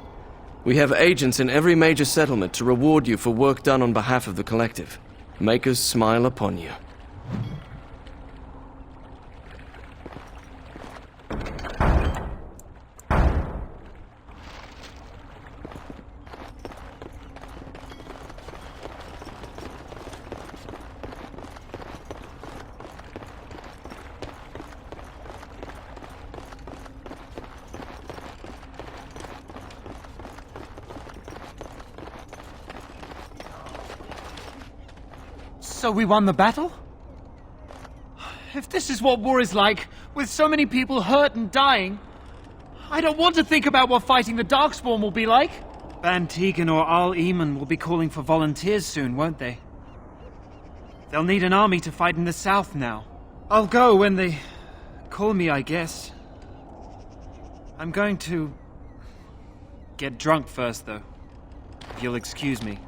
We have agents in every major settlement to reward you for work done on behalf of the collective. Makers smile upon you.
So we won the battle? If this is what war is like, with so many people hurt and dying, I don't want to think about what fighting the Darkspawn will be like. Ban Tegan or Arl Eamon will be calling for volunteers soon, won't they? They'll need an army to fight in the south now. I'll go when they call me, I guess. I'm going to get drunk first, though. If you'll excuse me.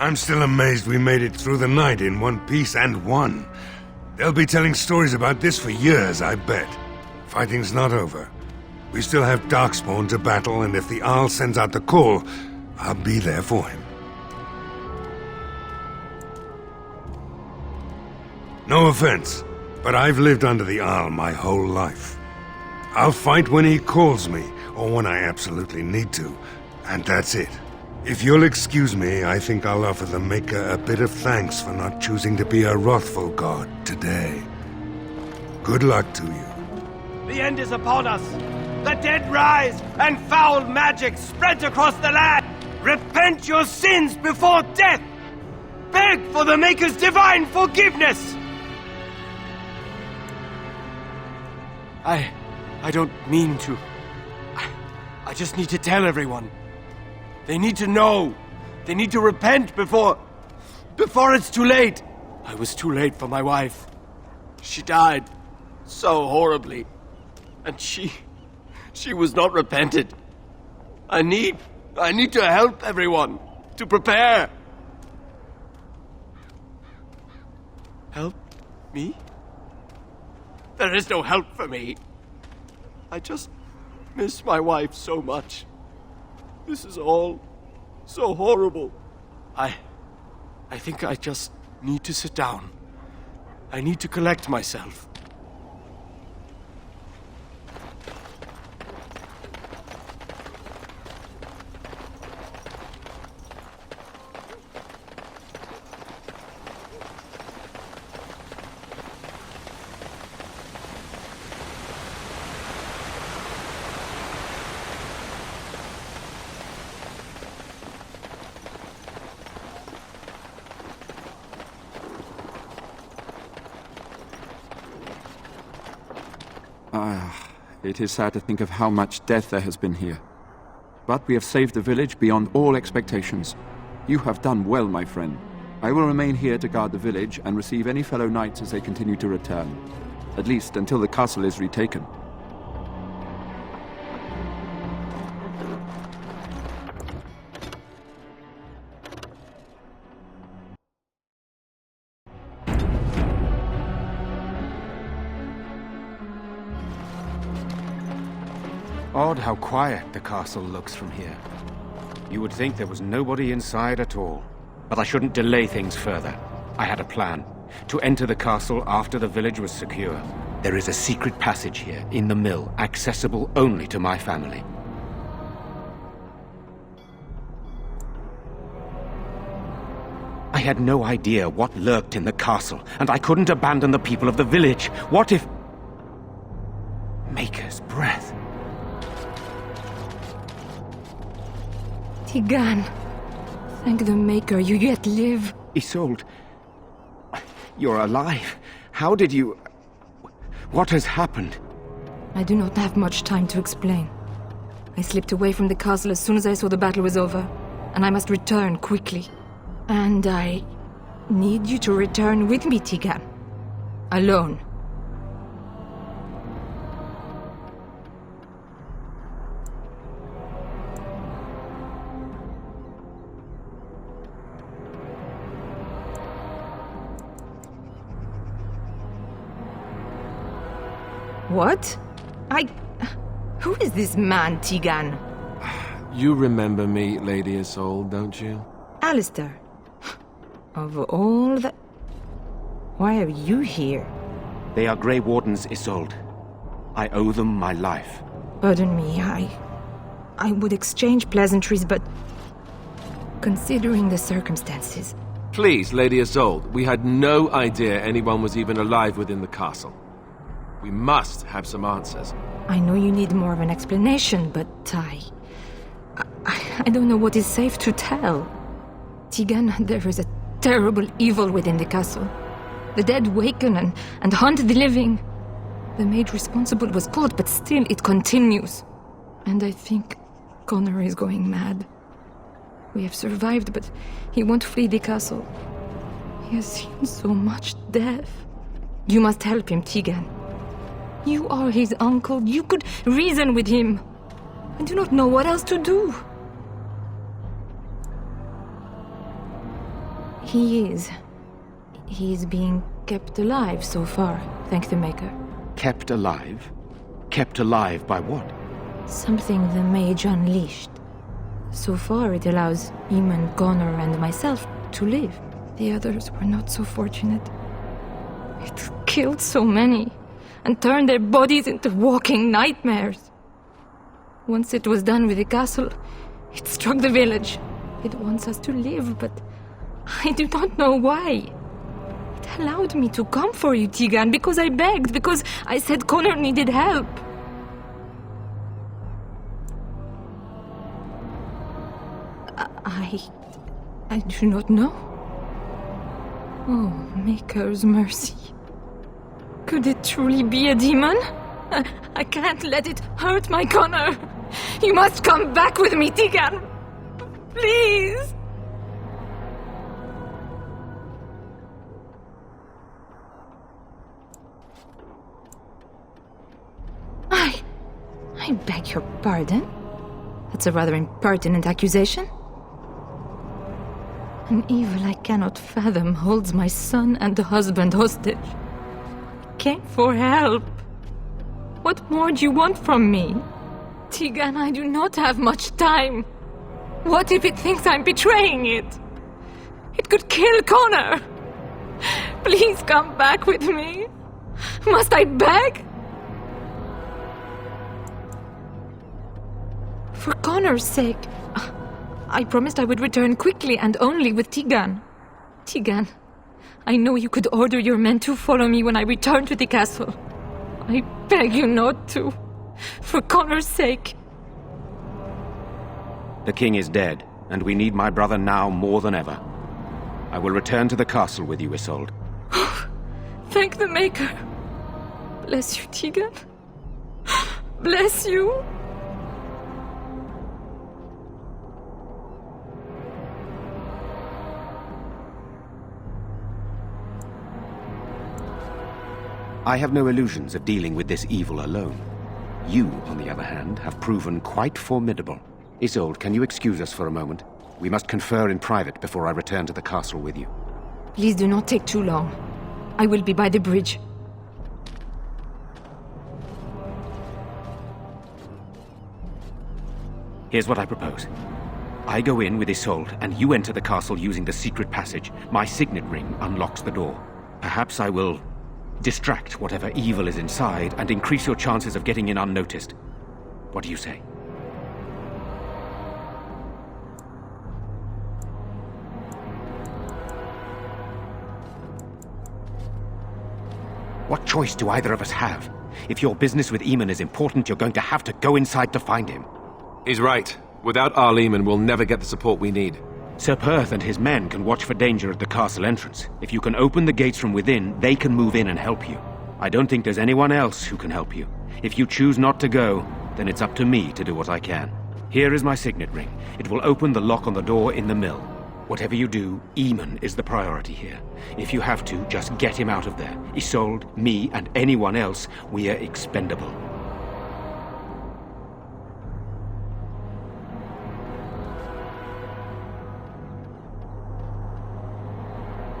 I'm still amazed we made it through the night in one piece and won. They'll be telling stories about this for years, I bet. Fighting's not over. We still have Darkspawn to battle, and if the Arl sends out the call, I'll be there for him. No offense, but I've lived under the Arl my whole life. I'll fight when he calls me, or when I absolutely need to, and that's it. If you'll excuse me, I think I'll offer the Maker a bit of thanks for not choosing to be a wrathful god today. Good luck to you.
The end is upon us. The dead rise, and foul magic spreads across the land. Repent your sins before death. Beg for the Maker's divine forgiveness. I don't mean to. I just need to tell everyone. They need to know. They need to repent before it's too late. I was too late for my wife. She died so horribly. And she was not repented. I need to help everyone to prepare. Help me? There is no help for me. I just miss my wife so much. This is all so horrible. I think I just need to sit down. I need to collect myself.
It is sad to think of how much death there has been here. But we have saved the village beyond all expectations. You have done well, my friend. I will remain here to guard the village and receive any fellow knights as they continue to return. At least until the castle is retaken.
Odd how quiet the castle looks from here. You would think there was nobody inside at all. But I shouldn't delay things further. I had a plan. To enter the castle after the village was secure. There is a secret passage here, in the mill, accessible only to my family. I had no idea what lurked in the castle, and I couldn't abandon the people of the village. What if... Maker's breath.
Tegan, thank the Maker, you yet live.
Isolde, you're alive. How did you... What has happened?
I do not have much time to explain. I slipped away from the castle as soon as I saw the battle was over, and I must return quickly. And I need you to return with me, Tigan. Alone. What? Who is this man, Tigan?
You remember me, Lady Isolde, don't you?
Alistair. Of all the... Why are you here?
They are Grey Wardens, Isolde. I owe them my life.
Pardon me, I would exchange pleasantries, but... Considering the circumstances...
Please, Lady Isolde, we had no idea anyone was even alive within the castle. We must have some answers.
I know you need more of an explanation, but I don't know what is safe to tell. Tigan, there is a terrible evil within the castle. The dead waken and haunt the living. The maid responsible was caught, but still it continues. And I think Connor is going mad. We have survived, but he won't flee the castle. He has seen so much death. You must help him, Tigan. You are his uncle. You could reason with him. I do not know what else to do. He is being kept alive so far, thank the Maker.
Kept alive? Kept alive by what?
Something the mage unleashed. So far it allows Eamon, Connor, and myself to live. The others were not so fortunate. It killed so many, and turned their bodies into walking nightmares. Once it was done with the castle, it struck the village. It wants us to live, but I do not know why. It allowed me to come for you, Tigan, because I begged, because I said Connor needed help. I do not know. Oh, Maker's mercy. Could it truly be a demon? I can't let it hurt my Connor. You must come back with me, Tigan. Please. I beg your pardon? That's a rather impertinent accusation. An evil I cannot fathom holds my son and the husband hostage. I came for help. What more do you want from me? Tigan, I do not have much time. What if it thinks I'm betraying it? It could kill Connor. Please come back with me. Must I beg? For Connor's sake, I promised I would return quickly and only with Tigan. Tigan, I know you could order your men to follow me when I return to the castle. I beg you not to. For Connor's sake.
The king is dead, and we need my brother now more than ever. I will return to the castle with you, Isolde.
Thank the Maker. Bless you, Tigan. Bless you.
I have no illusions of dealing with this evil alone. You, on the other hand, have proven quite formidable. Isolde, can you excuse us for a moment? We must confer in private before I return to the castle with you.
Please do not take too long. I will be by the bridge.
Here's what I propose. I go in with Isolde, and you enter the castle using the secret passage. My signet ring unlocks the door. Perhaps I will distract whatever evil is inside and increase your chances of getting in unnoticed. What do you say? What choice do either of us have? If your business with Eamon is important, you're going to have to go inside to find him.
He's right. Without Arl Eamon, we'll never get the support we need.
Sir Perth and his men can watch for danger at the castle entrance. If you can open the gates from within, they can move in and help you. I don't think there's anyone else who can help you. If you choose not to go, then it's up to me to do what I can. Here is my signet ring. It will open the lock on the door in the mill. Whatever you do, Eamon is the priority here. If you have to, just get him out of there. Isolde, me, and anyone else, we are expendable.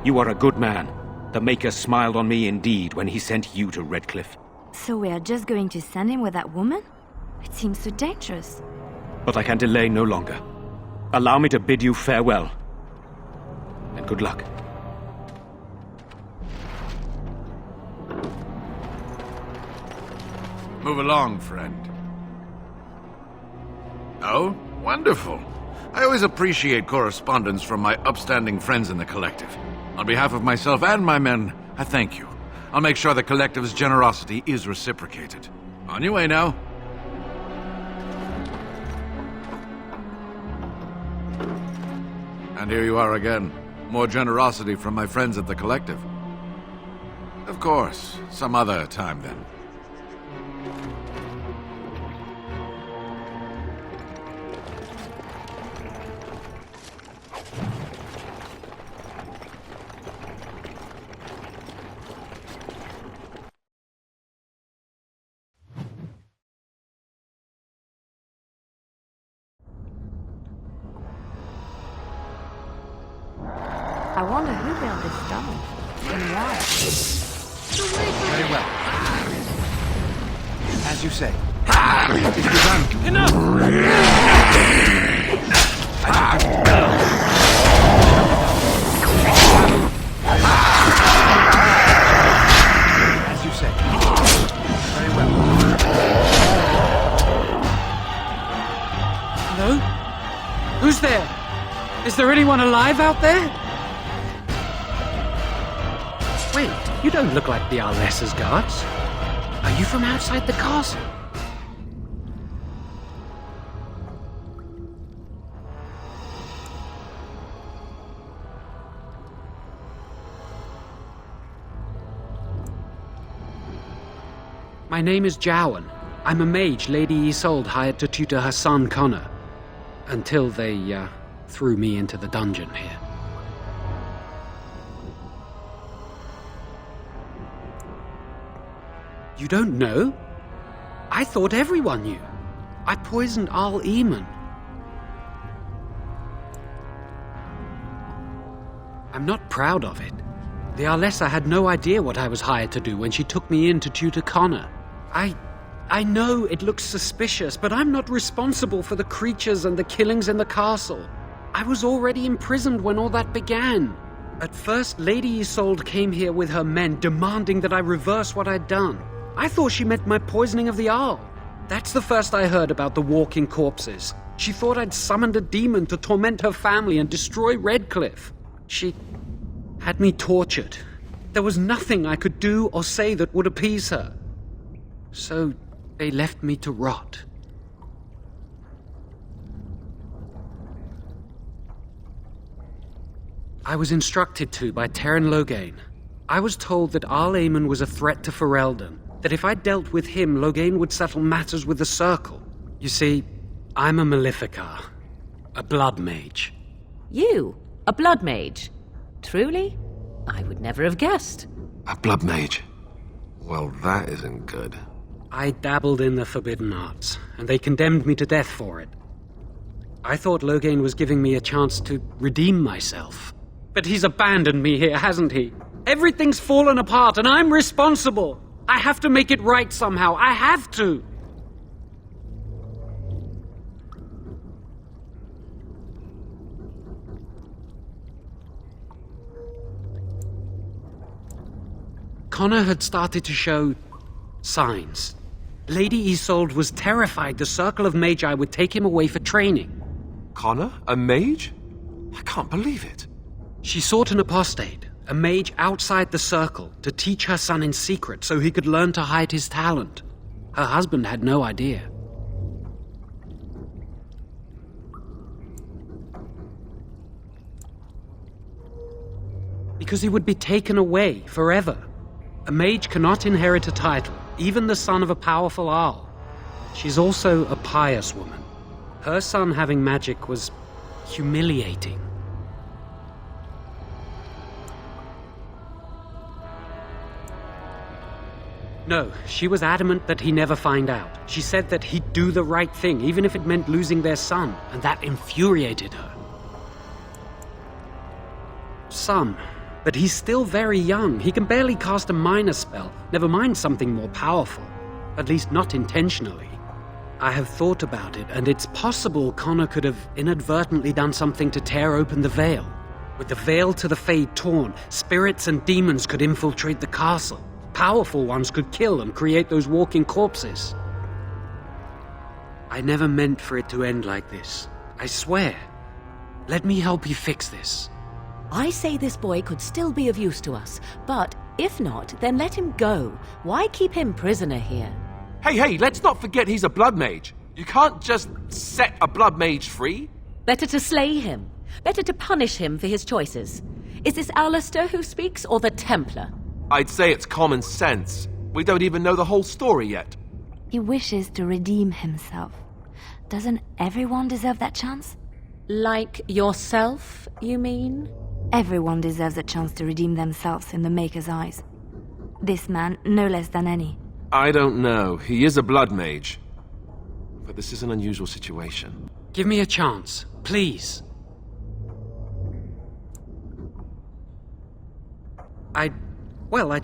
You are a good man. The Maker smiled on me indeed when he sent you to Redcliffe.
So we are just going to send him with that woman? It seems so dangerous.
But I can delay no longer. Allow me to bid you farewell. And good luck.
Move along, friend. Oh, wonderful. I always appreciate correspondence from my upstanding friends in the Collective. On behalf of myself and my men, I thank you. I'll make sure the Collective's generosity is reciprocated. On your way now. And here you are again. More generosity from my friends at the Collective. Of course, some other time then.
I wonder who built this dome and why.
Very well. As you say.
It's begun.
Enough! As you say. Very well.
Hello? Who's there? Is there anyone alive out there? Wait, you don't look like the Arlessa's guards. Are you from outside the castle? My name is Jowan. I'm a mage Lady Isolde hired to tutor her son Connor. Until they, threw me into the dungeon here. You don't know? I thought everyone knew. I poisoned Arl Eamon. I'm not proud of it. The Arlessa had no idea what I was hired to do when she took me in to tutor Connor. I know it looks suspicious, but I'm not responsible for the creatures and the killings in the castle. I was already imprisoned when all that began. At first, Lady Isolde came here with her men demanding that I reverse what I'd done. I thought she meant my poisoning of the Arl. That's the first I heard about the walking corpses. She thought I'd summoned a demon to torment her family and destroy Redcliffe. She had me tortured. There was nothing I could do or say that would appease her. So they left me to rot. I was instructed to by Terran Loghain. I was told that Arl Eamon was a threat to Ferelden, that if I dealt with him, Loghain would settle matters with the Circle. You see, I'm a Maleficar, a blood mage.
You? A blood mage? Truly? I would never have guessed.
A blood mage? Well, that isn't good.
I dabbled in the forbidden arts, and they condemned me to death for it. I thought Loghain was giving me a chance to redeem myself. But he's abandoned me here, hasn't he? Everything's fallen apart, and I'm responsible! I have to make it right somehow. I have to! Connor had started to show signs. Lady Isolde was terrified the Circle of Magi would take him away for training.
Connor? A mage? I can't believe it.
She sought an apostate, a mage outside the Circle, to teach her son in secret so he could learn to hide his talent. Her husband had no idea. Because he would be taken away forever. A mage cannot inherit a title, even the son of a powerful Arl. She's also a pious woman. Her son having magic was humiliating. No, she was adamant that he never find out. She said that he'd do the right thing, even if it meant losing their son, and that infuriated her. Some. But he's still very young. He can barely cast a minor spell, never mind something more powerful. At least not intentionally. I have thought about it, and it's possible Connor could have inadvertently done something to tear open the veil. With the veil to the Fade torn, spirits and demons could infiltrate the castle. Powerful ones could kill and create those walking corpses. I never meant for it to end like this. I swear. Let me help you fix this.
I say this boy could still be of use to us, but if not, then let him go. Why keep him prisoner here?
Hey, let's not forget he's a blood mage. You can't just set a blood mage free.
Better to slay him. Better to punish him for his choices. Is this Alistair who speaks, or the Templar?
I'd say it's common sense. We don't even know the whole story yet.
He wishes to redeem himself. Doesn't everyone deserve that chance?
Like yourself, you mean?
Everyone deserves a chance to redeem themselves in the Maker's eyes. This man, no less than any.
I don't know. He is a blood mage. But this is an unusual situation.
Give me a chance, please. I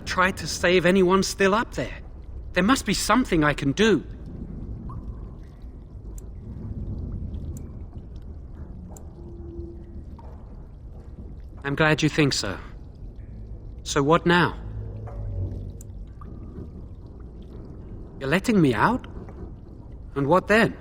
tried to save anyone still up there. There must be something I can do. I'm glad you think so. So what now? You're letting me out? And what then?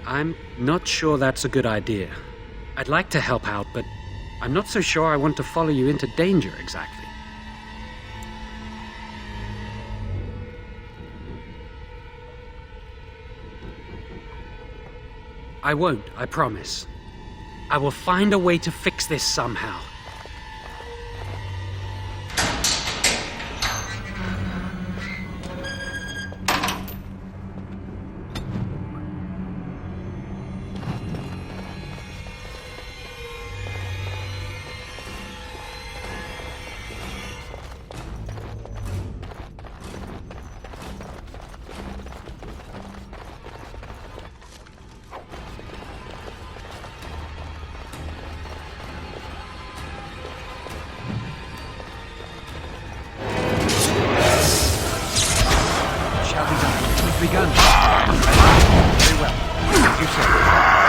I'm not sure that's a good idea. I'd like to help out, but I'm not so sure I want to follow you into danger exactly. I won't, I promise. I will find a way to fix this somehow.
Begun. Very well. As you said,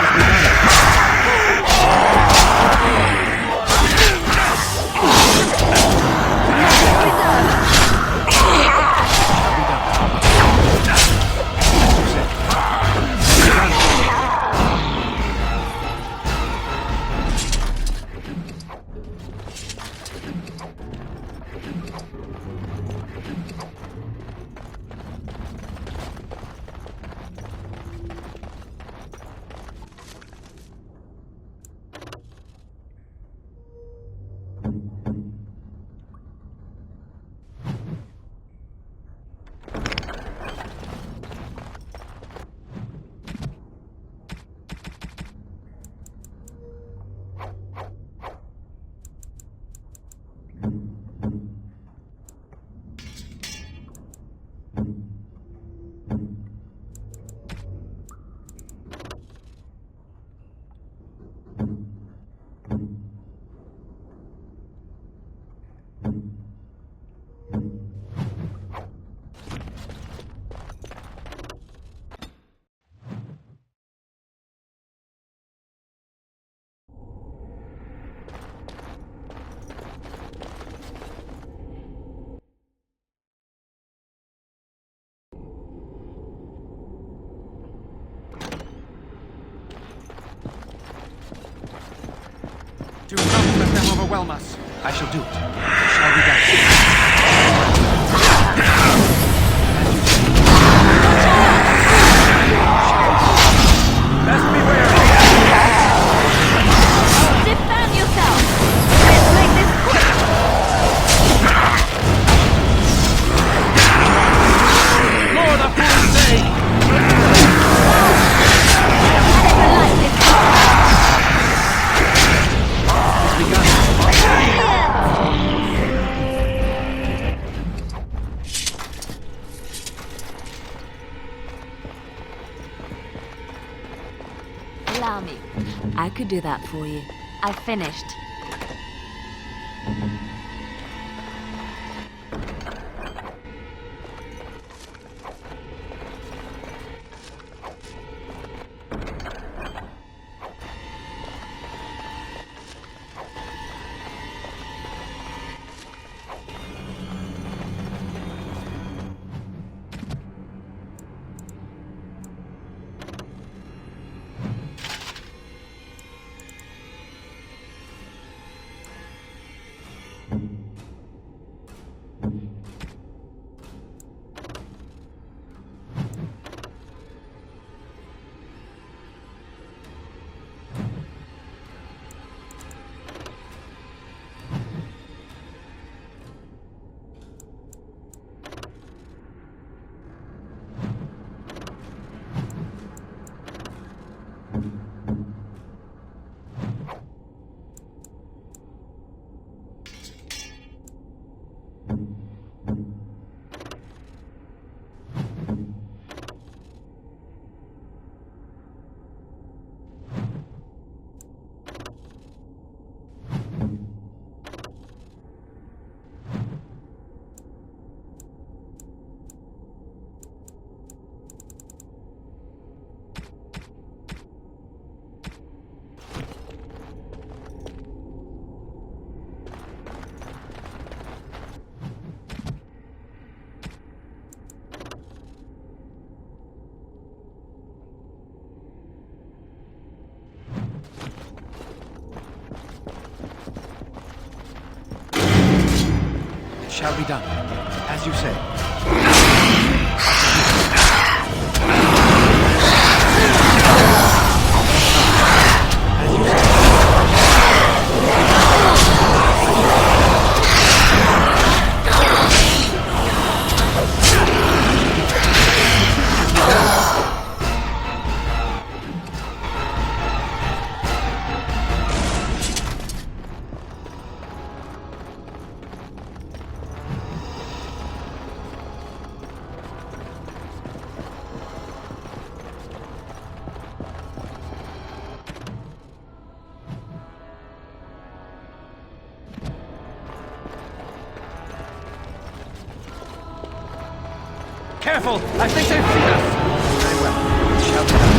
it's begun. Do not let them overwhelm us. I shall do it. Shall we go?
allow me. I could do that for you. I've finished.
Shall be done, as you say. Careful! I think they've seen us! Very well. It shall be done.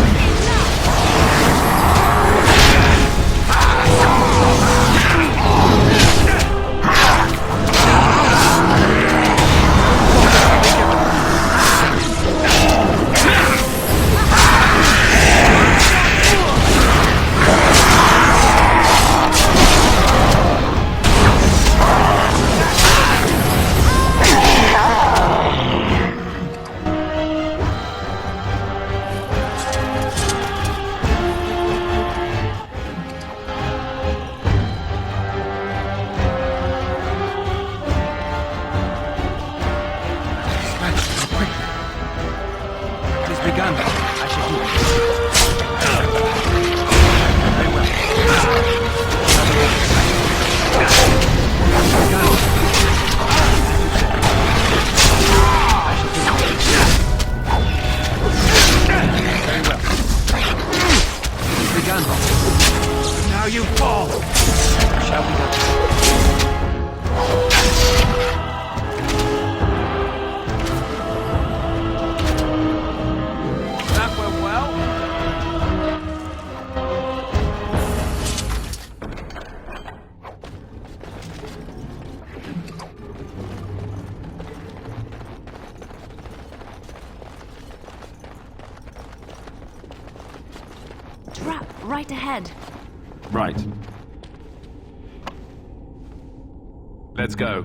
Now you fall! Shall we go?
That went well.
Trap right ahead.
Right. Let's go.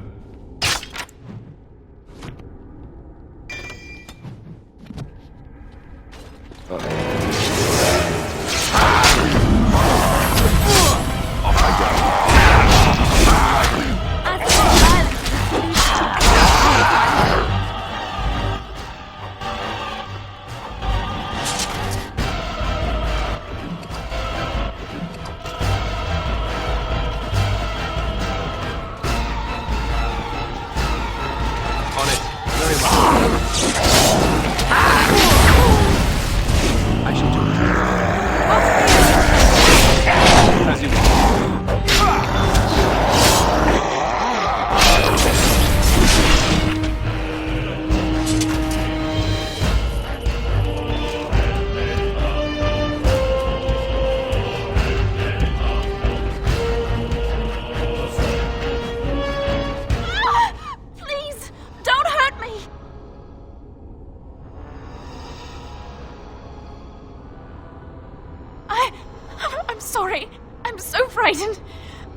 I'm sorry. I'm so frightened.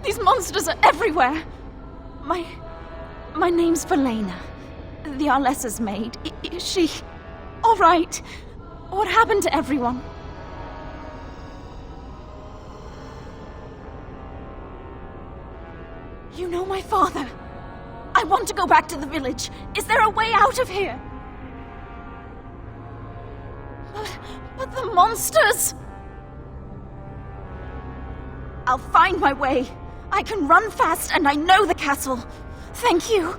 These monsters are everywhere. My name's Velena. The Arlessa's maid. Is she all right? What happened to everyone? You know my father. I want to go back to the village. Is there a way out of here? But the monsters! I'll find my way. I can run fast and I know the castle. Thank you.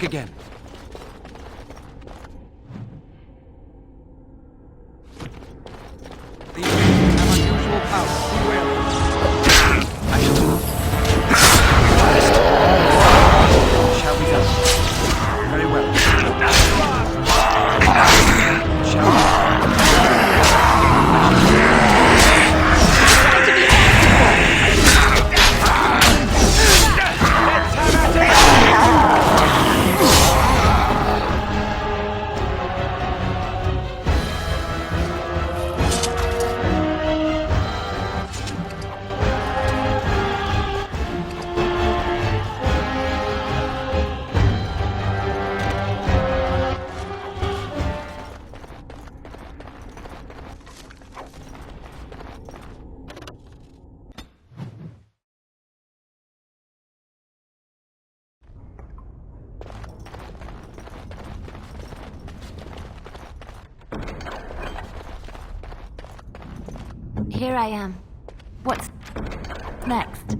Again. These have unusual powers. Beware. I shall do it. Shall we go? Very well. Shall we?
Here I am. What's next?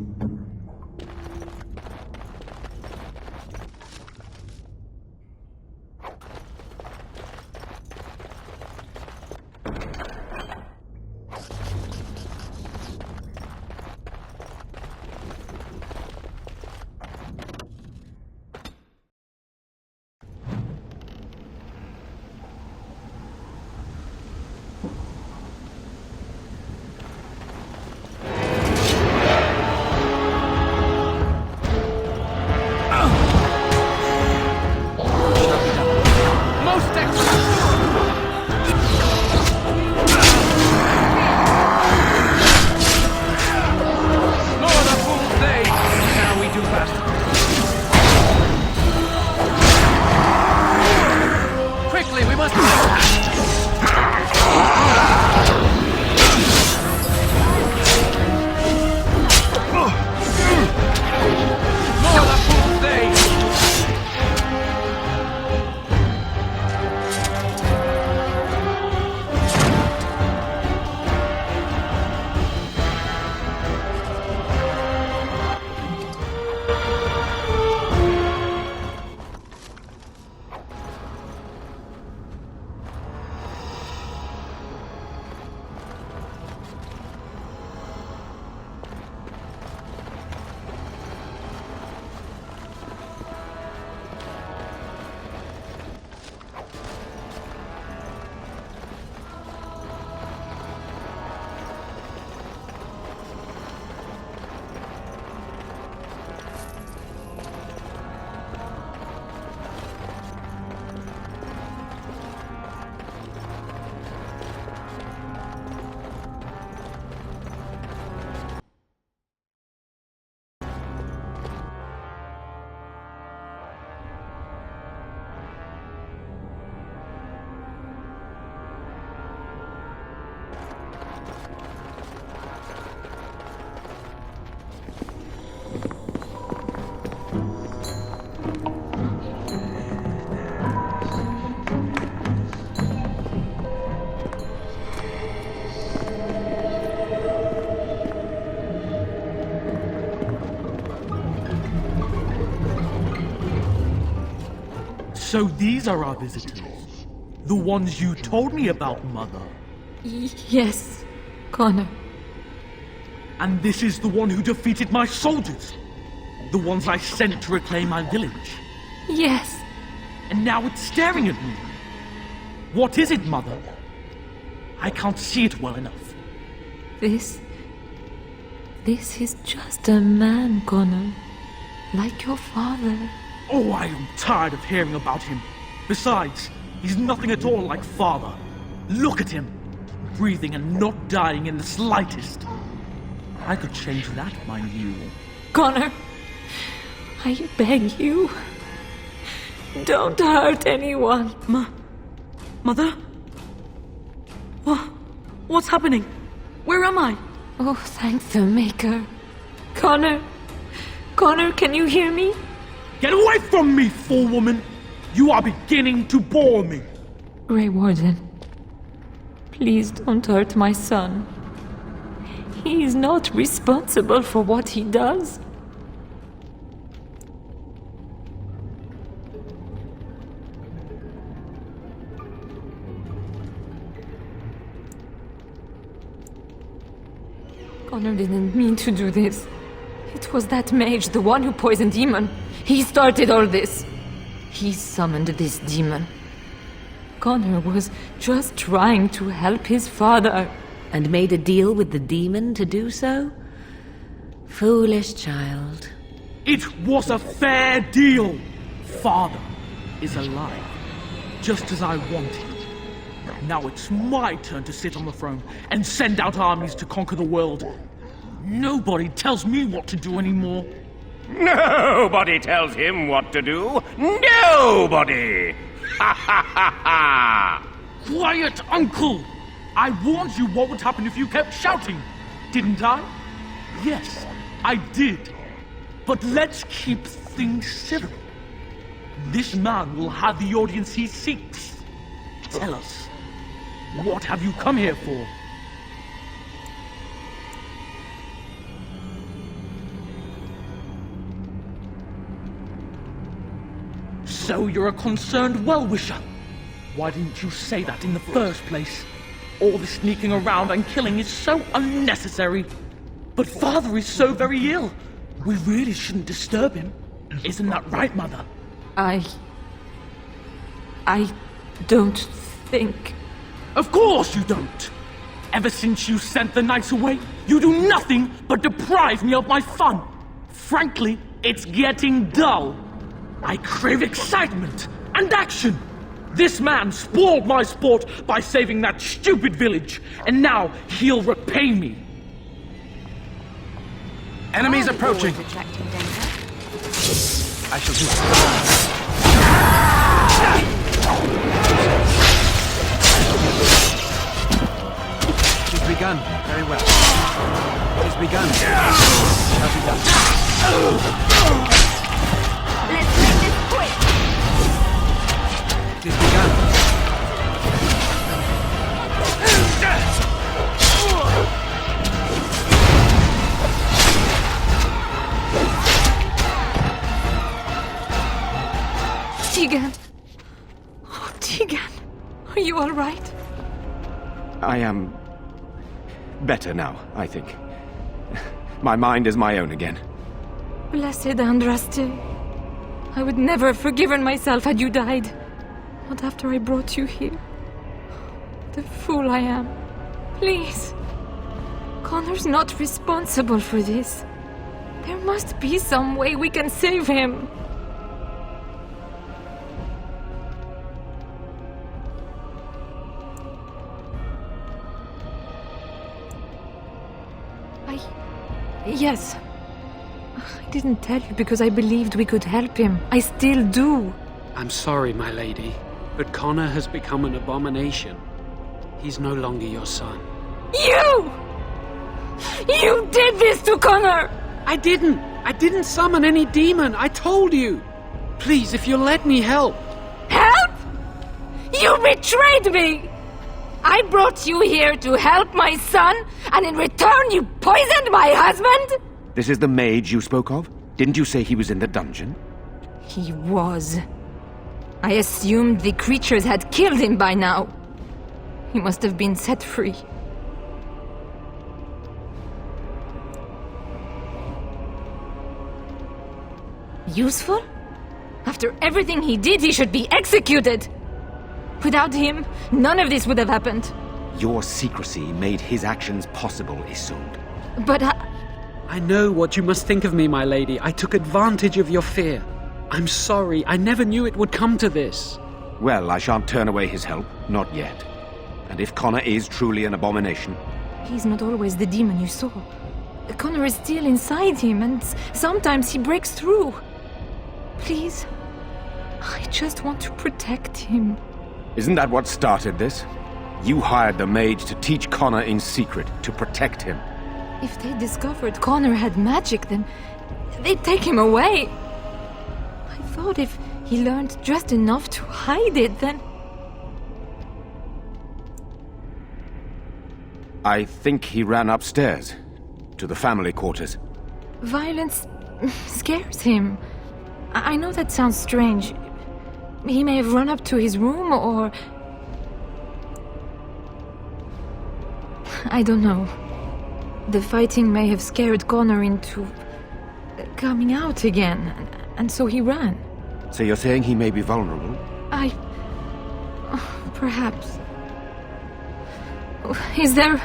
So these are our visitors. The ones you told me about, Mother.
Yes, Connor.
And this is the one who defeated my soldiers. The ones I sent to reclaim my village.
Yes.
And now it's staring at me. What is it, Mother? I can't see it well enough.
This is just a man, Connor. Like your father.
Oh, I am tired of hearing about him. Besides, he's nothing at all like Father. Look at him. Breathing and not dying in the slightest. I could change that, mind you.
Connor, I beg you. Don't hurt anyone.
Mother? What's happening? Where am I?
Oh, thank the Maker. Connor, can you hear me?
Get away from me, fool woman! You are beginning to bore me.
Grey Warden, please don't hurt my son. He is not responsible for what he does. Connor didn't mean to do this. It was that mage, the one who poisoned Demon. He started all this. He summoned this demon. Connor was just trying to help his father.
And made a deal with the demon to do so? Foolish child.
It was a fair deal. Father is alive, just as I wanted. Now it's my turn to sit on the throne and send out armies to conquer the world. Nobody tells me what to do anymore.
Nobody tells him what to do. Nobody! Ha ha ha ha!
Quiet, Uncle! I warned you what would happen if you kept shouting, didn't I? Yes, I did. But let's keep things civil. This man will have the audience he seeks. Tell us, what have you come here for? So you're a concerned well-wisher. Why didn't you say that in the first place? All the sneaking around and killing is so unnecessary. But Father is so very ill. We really shouldn't disturb him. Isn't that right, Mother?
I don't think...
Of course you don't! Ever since you sent the knights away, you do nothing but deprive me of my fun. Frankly, it's getting dull. I crave excitement and action. This man spoiled my sport by saving that stupid village, and now he'll repay me.
Enemies approaching. I shall do it has begun. Very well. It has begun. Shall be done.
Let's make this quick.
It has begun.
Tegan. Oh, Tegan. Are you all right?
I am better now, I think. My mind is my own again.
Blessed Andraste. I would never have forgiven myself had you died. Not after I brought you here. The fool I am. Please. Connor's not responsible for this. There must be some way we can save him. Yes. I didn't tell you because I believed we could help him. I still do.
I'm sorry, my lady, but Connor has become an abomination. He's no longer your son.
You! You did this to Connor!
I didn't summon any demon. I told you. Please, if you'll let me help.
Help? You betrayed me! I brought you here to help my son, and in return you poisoned my husband?
This is the mage you spoke of? Didn't you say he was in the dungeon?
He was. I assumed the creatures had killed him by now. He must have been set free. Useful? After everything he did, he should be executed! Without him, none of this would have happened.
Your secrecy made his actions possible, Isolde.
But
I know what you must think of me, my lady. I took advantage of your fear. I'm sorry. I never knew it would come to this.
Well, I shan't turn away his help. Not yet. And if Connor is truly an abomination...
He's not always the demon you saw. Connor is still inside him, and sometimes he breaks through. Please, I just want to protect him.
Isn't that what started this? You hired the mage to teach Connor in secret, to protect him.
If they discovered Connor had magic, then they'd take him away. I thought if he learned just enough to hide it, then...
I think he ran upstairs, to the family quarters.
Violence scares him. I know that sounds strange. He may have run up to his room, or... I don't know. The fighting may have scared Connor into... coming out again, and so he ran.
So you're saying he may be vulnerable?
Perhaps. Is there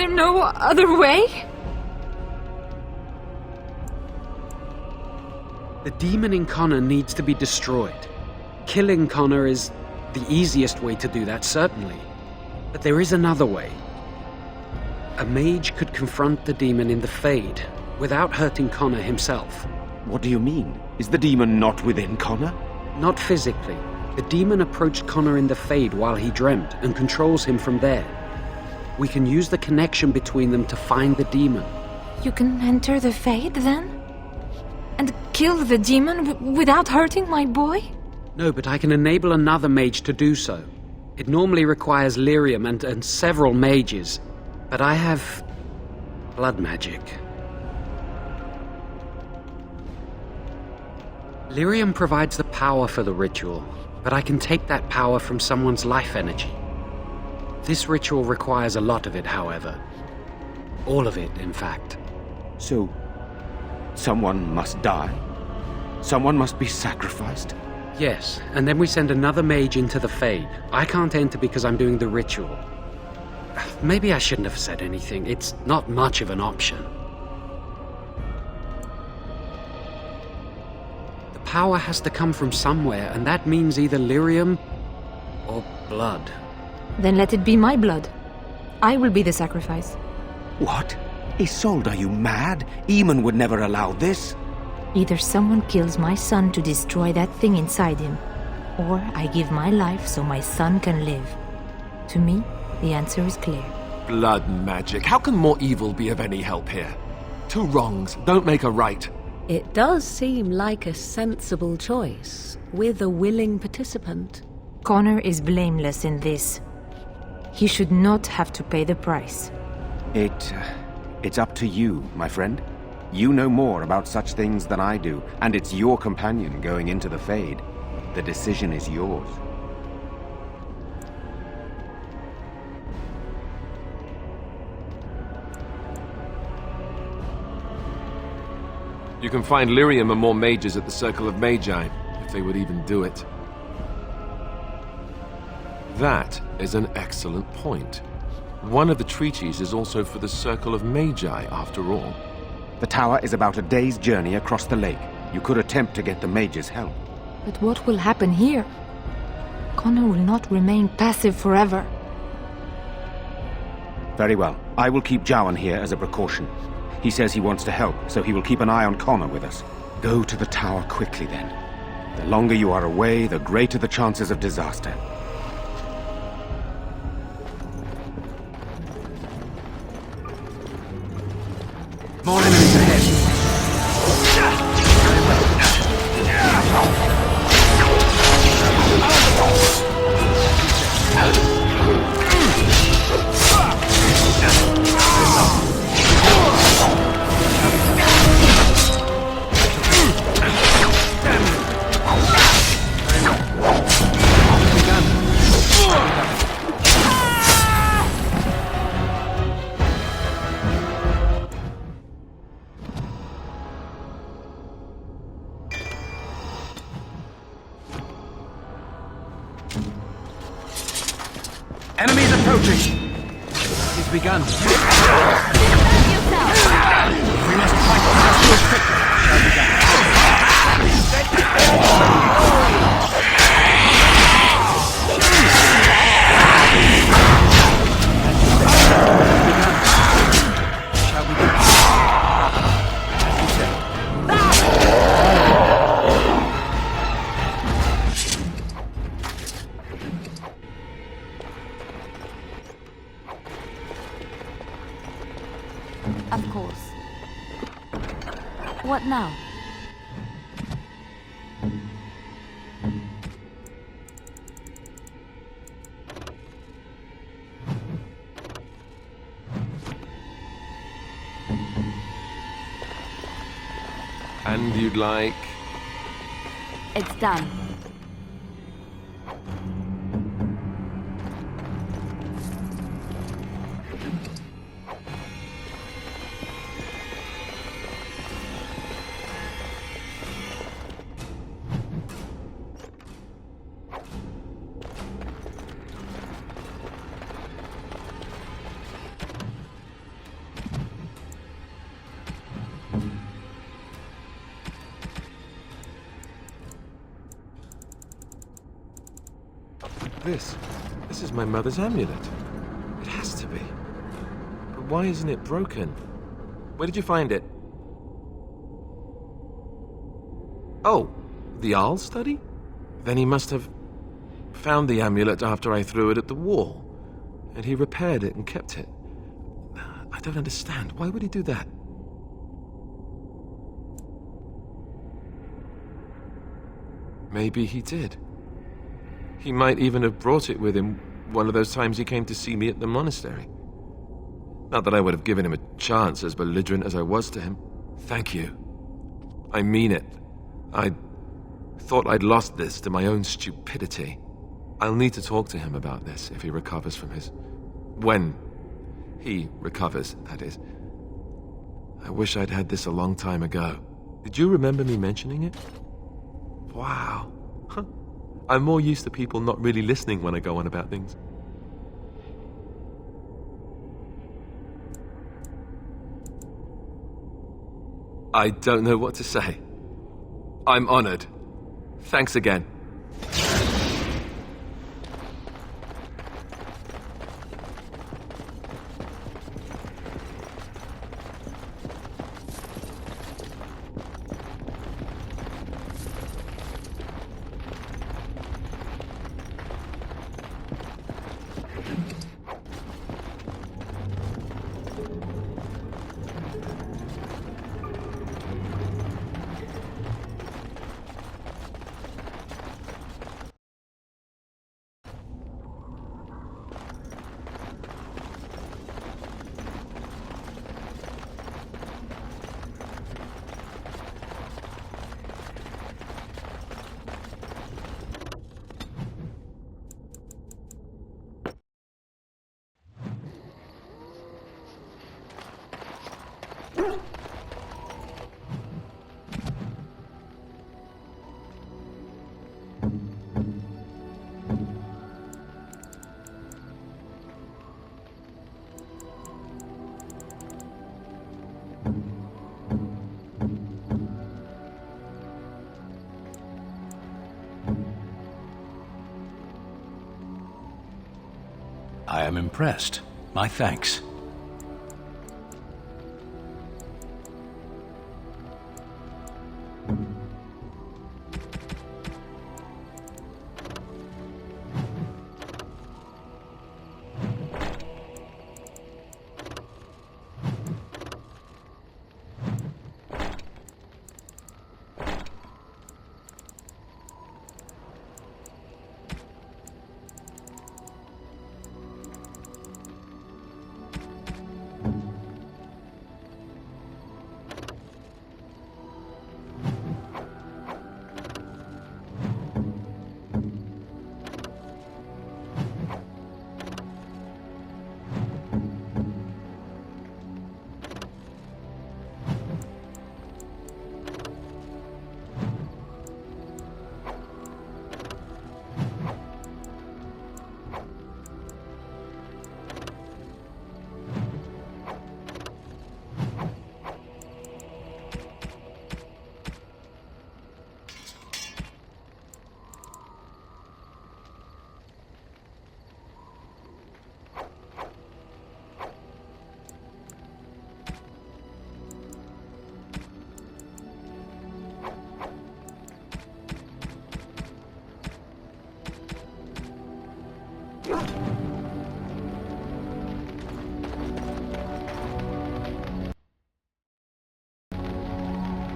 no other way?
The demon in Connor needs to be destroyed. Killing Connor is the easiest way to do that, certainly. But there is another way. A mage could confront the demon in the Fade without hurting Connor himself.
What do you mean? Is the demon not within Connor?
Not physically. The demon approached Connor in the Fade while he dreamt and controls him from there. We can use the connection between them to find the demon.
You can enter the Fade, then? And kill the demon without hurting my boy?
No, but I can enable another mage to do so. It normally requires lyrium and several mages, but I have blood magic. Lyrium provides the power for the ritual, but I can take that power from someone's life energy. This ritual requires a lot of it, however. All of it, in fact.
So, someone must die? Someone must be sacrificed?
Yes, and then we send another mage into the Fade. I can't enter because I'm doing the ritual. Maybe I shouldn't have said anything. It's not much of an option. The power has to come from somewhere, and that means either lyrium or blood.
Then let it be my blood. I will be the sacrifice.
What? Isolde, are you mad? Eamon would never allow this.
Either someone kills my son to destroy that thing inside him, or I give my life so my son can live. To me, the answer is clear.
Blood magic. How can more evil be of any help here? Two wrongs don't make a right.
It does seem like a sensible choice, with a willing participant.
Connor is blameless in this. He should not have to pay the price.
It's up to you, my friend. You know more about such things than I do, and it's your companion going into the Fade. The decision is yours.
You can find lyrium and more mages at the Circle of Magi, if they would even do it. That is an excellent point. One of the treaties is also for the Circle of Magi, after all.
The tower is about a day's journey across the lake. You could attempt to get the mages' help.
But what will happen here? Connor will not remain passive forever.
Very well. I will keep Jowan here as a precaution. He says he wants to help, so he will keep an eye on Connor with us. Go to the tower quickly, then. The longer you are away, the greater the chances of disaster.
More enemies ahead.
begun. We must fight just as quickly. Shall begun.
Of course. What now?
And you'd like...
It's done.
This is my mother's amulet. It has to be. But why isn't it broken? Where did you find it? Oh, the Arl study? Then he must have found the amulet after I threw it at the wall. And he repaired it and kept it. I don't understand. Why would he do that? Maybe he did. He might even have brought it with him one of those times he came to see me at the monastery. Not that I would have given him a chance, as belligerent as I was to him. Thank you. I mean it. I thought I'd lost this to my own stupidity. I'll need to talk to him about this if he recovers from his... When he recovers, that is. I wish I'd had this a long time ago. Did you remember me mentioning it? Wow. Huh. I'm more used to people not really listening when I go on about things. I don't know what to say. I'm honored. Thanks again.
I am impressed. My thanks.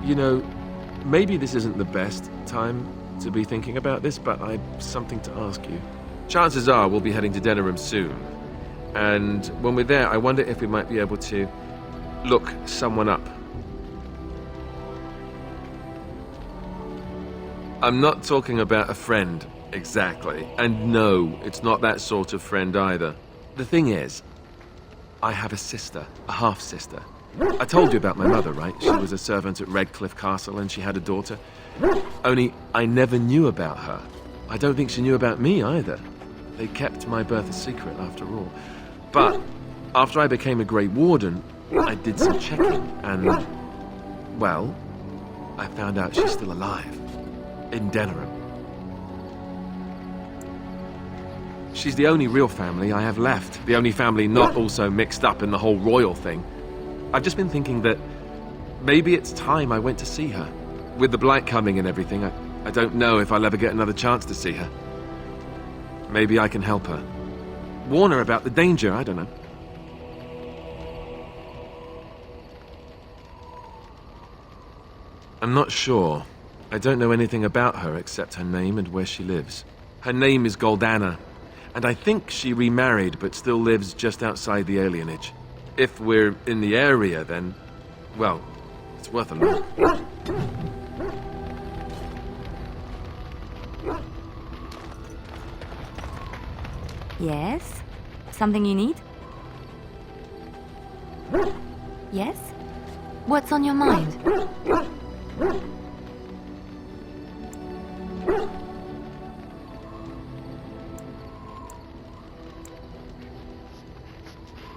You know, maybe this isn't the best time to be thinking about this, but I've something to ask you. Chances are we'll be heading to Denerim soon. And when we're there, I wonder if we might be able to look someone up. I'm not talking about a friend, exactly. And no, it's not that sort of friend either. The thing is, I have a sister, a half-sister. I told you about my mother, right? She was a servant at Redcliffe Castle and she had a daughter. Only I never knew about her. I don't think she knew about me either. They kept my birth a secret after all. But after I became a Grey Warden, I did some checking and, well, I found out she's still alive. In Denerim. She's the only real family I have left. The only family not also mixed up in the whole royal thing. I've just been thinking that maybe it's time I went to see her. With the blight coming and everything, I don't know if I'll ever get another chance to see her. Maybe I can help her. Warn her about the danger, I don't know. I'm not sure. I don't know anything about her except her name and where she lives. Her name is Goldana, and I think she remarried but still lives just outside the alienage. If we're in the area, then, well, it's worth a look.
Yes? Something you need? Yes? What's on your mind?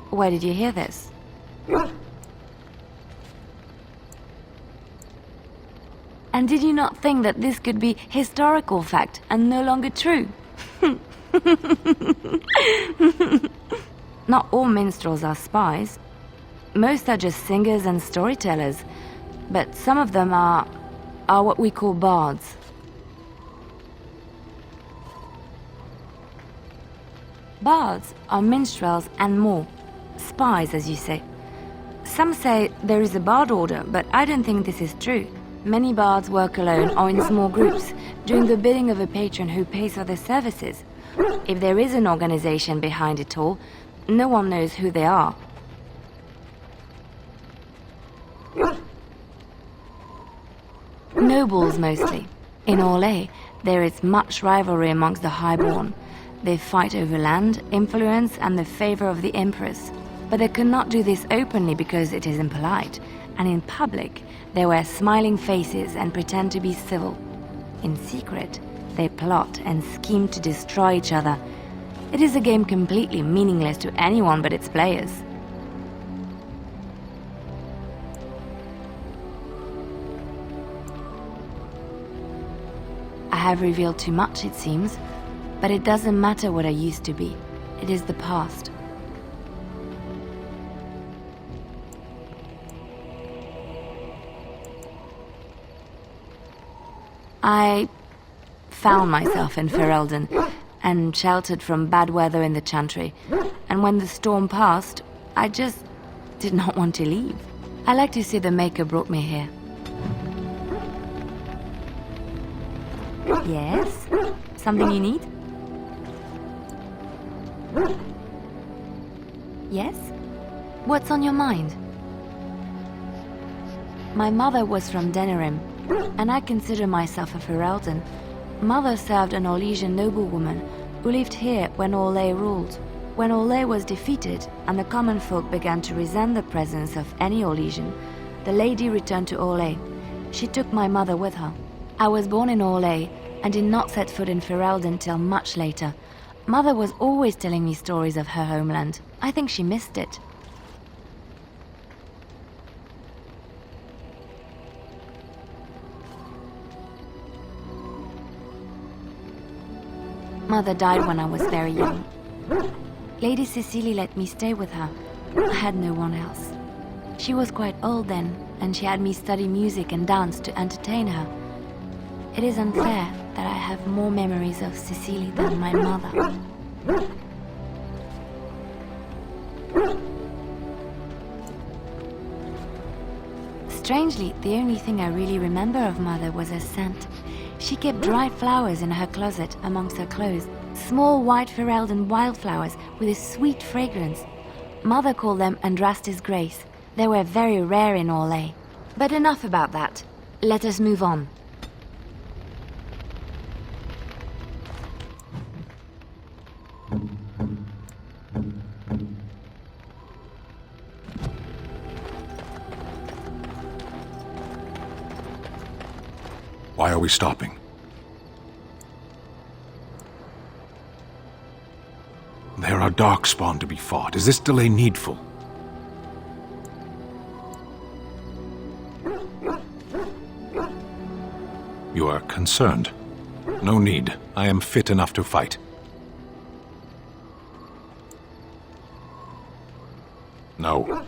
Where did you hear this? And did you not think that this could be historical fact and no longer true? Not all minstrels are spies. Most are just singers and storytellers, but some of them are what we call bards. Bards are minstrels and more. Spies, as you say. Some say there is a bard order, but I don't think this is true. Many bards work alone or in small groups, doing the bidding of a patron who pays for their services. If there is an organization behind it all, no one knows who they are. Nobles, mostly. In Orlais, there is much rivalry amongst the highborn. They fight over land, influence, and the favor of the Empress. But they cannot do this openly because it is impolite, and in public, they wear smiling faces and pretend to be civil. In secret, they plot and scheme to destroy each other. It is a game completely meaningless to anyone but its players. I have revealed too much, it seems, but it doesn't matter what I used to be. It is the past. I found myself in Ferelden and sheltered from bad weather in the Chantry. And when the storm passed, I just did not want to leave. I like to say the Maker brought me here. Yes? Something you need? Yes? What's on your mind? My mother was from Denerim, and I consider myself a Ferelden. Mother served an Orlesian noblewoman who lived here when Orlais ruled. When Orlais was defeated and the common folk began to resent the presence of any Orlesian, the lady returned to Orlais. She took my mother with her. I was born in Orlais and did not set foot in Ferelden till much later. Mother was always telling me stories of her homeland. I think she missed it. Mother died when I was very young. Lady Cecily let me stay with her. I had no one else. She was quite old then, and she had me study music and dance to entertain her. It is unfair that I have more memories of Cecily than my mother. Strangely, the only thing I really remember of Mother was her scent. She kept dried flowers in her closet amongst her clothes. Small white Ferelden wildflowers with a sweet fragrance. Mother called them Andrastis Grace. They were very rare in Orlais. But enough about that. Let us move on.
Why are we stopping? There are Darkspawn to be fought. Is this delay needful? You are concerned. No need. I am fit enough to fight. No.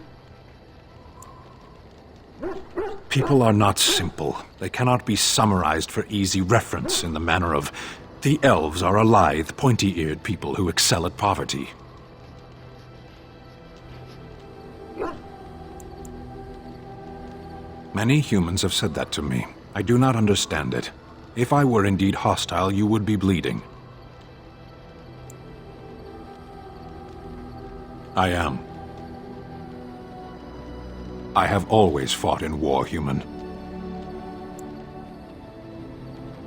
People are not simple. They cannot be summarized for easy reference in the manner of the elves are a lithe, pointy-eared people who excel at poverty. Many humans have said that to me. I do not understand it. If I were indeed hostile, you would be bleeding. I am. I have always fought in war, human.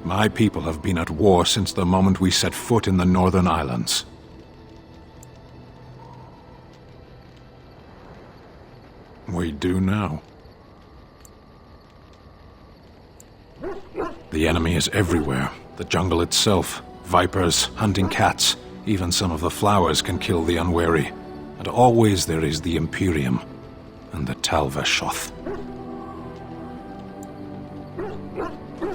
My people have been at war since the moment we set foot in the Northern Islands. We do now. The enemy is everywhere. The jungle itself, vipers, hunting cats, even some of the flowers can kill the unwary. And always there is the Imperium and the Tal-Vashoth.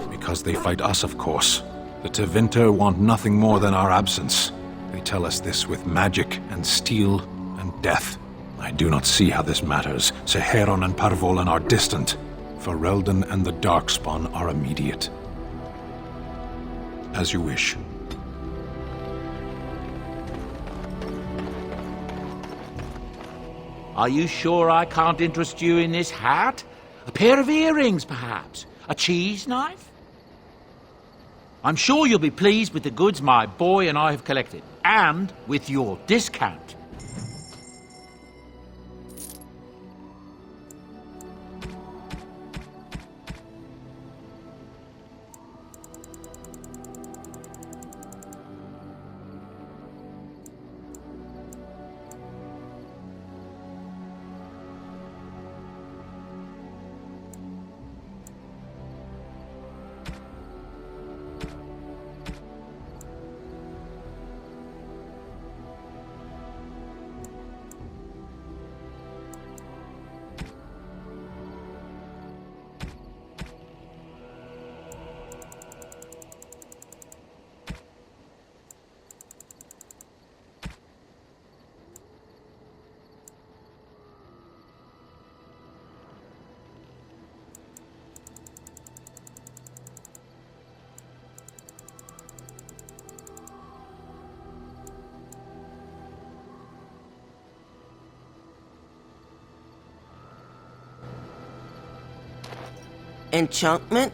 Because they fight us, of course. The Tevinter want nothing more than our absence. They tell us this with magic and steel and death. I do not see how this matters. Seheron and Parvolan are distant. Ferelden and the Darkspawn are immediate. As you wish.
Are you sure I can't interest you in this hat? A pair of earrings, perhaps? A cheese knife? I'm sure you'll be pleased with the goods my boy and I have collected, and with your discount.
Enchantment?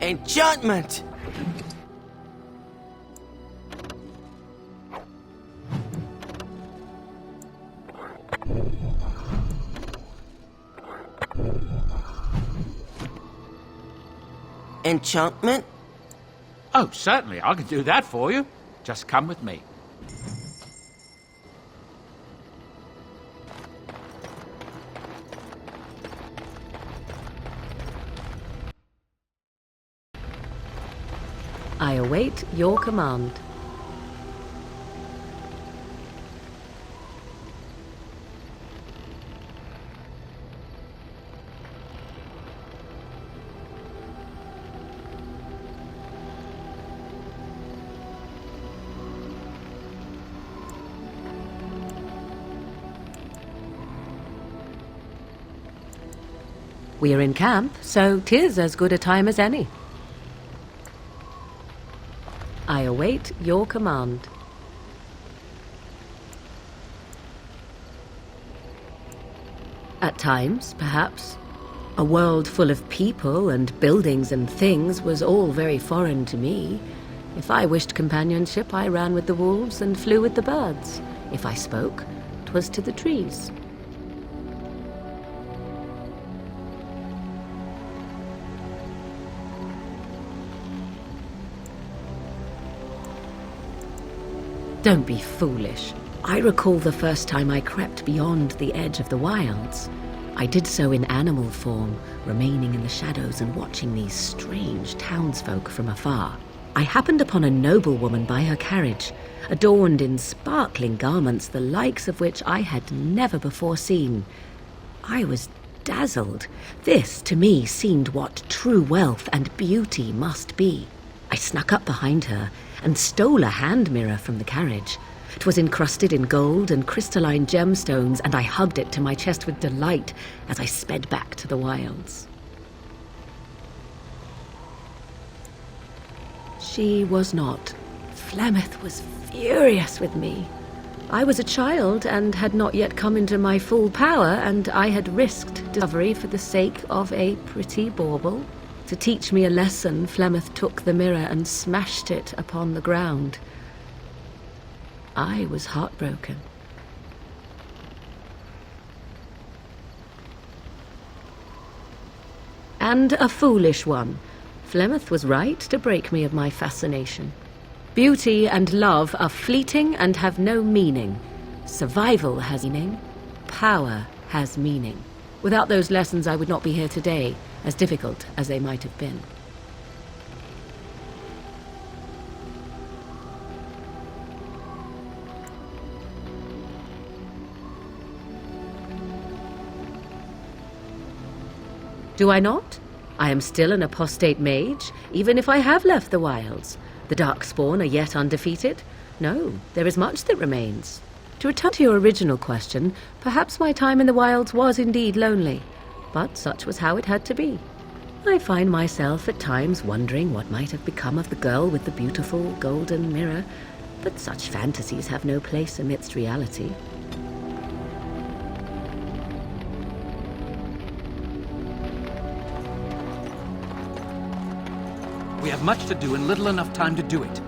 Enchantment! Enchantment?
Oh, certainly, I can do that for you. Just come with me.
I await your command. We are in camp, so 'tis as good a time as any. I await your command. At times, perhaps, A world full of people and buildings and things was all very foreign to me. If I wished companionship, I ran with the wolves and flew with the birds. If I spoke, 'twas to the trees. Don't be foolish. I recall the first time I crept beyond the edge of the wilds. I did so in animal form, remaining in the shadows and watching these strange townsfolk from afar. I happened upon a noblewoman by her carriage, adorned in sparkling garments the likes of which I had never before seen. I was dazzled. This, to me, seemed what true wealth and beauty must be. I snuck up behind her and stole a hand mirror from the carriage. It was encrusted in gold and crystalline gemstones, and I hugged it to my chest with delight as I sped back to the wilds. She was not. Flemeth was furious with me. I was a child and had not yet come into my full power, and I had risked discovery for the sake of a pretty bauble. To teach me a lesson, Flemeth took the mirror and smashed it upon the ground. I was heartbroken. And a foolish one. Flemeth was right to break me of my fascination. Beauty and love are fleeting and have no meaning. Survival has meaning. Power has meaning. Without those lessons, I would not be here today, as difficult as they might have been. Do I not? I am still an apostate mage, even if I have left the wilds. The Darkspawn are yet undefeated? No, there is much that remains. To return to your original question, perhaps my time in the wilds was indeed lonely, but such was how it had to be. I find myself at times wondering what might have become of the girl with the beautiful golden mirror, but such fantasies have no place amidst reality.
We have much to do and little enough time to do it.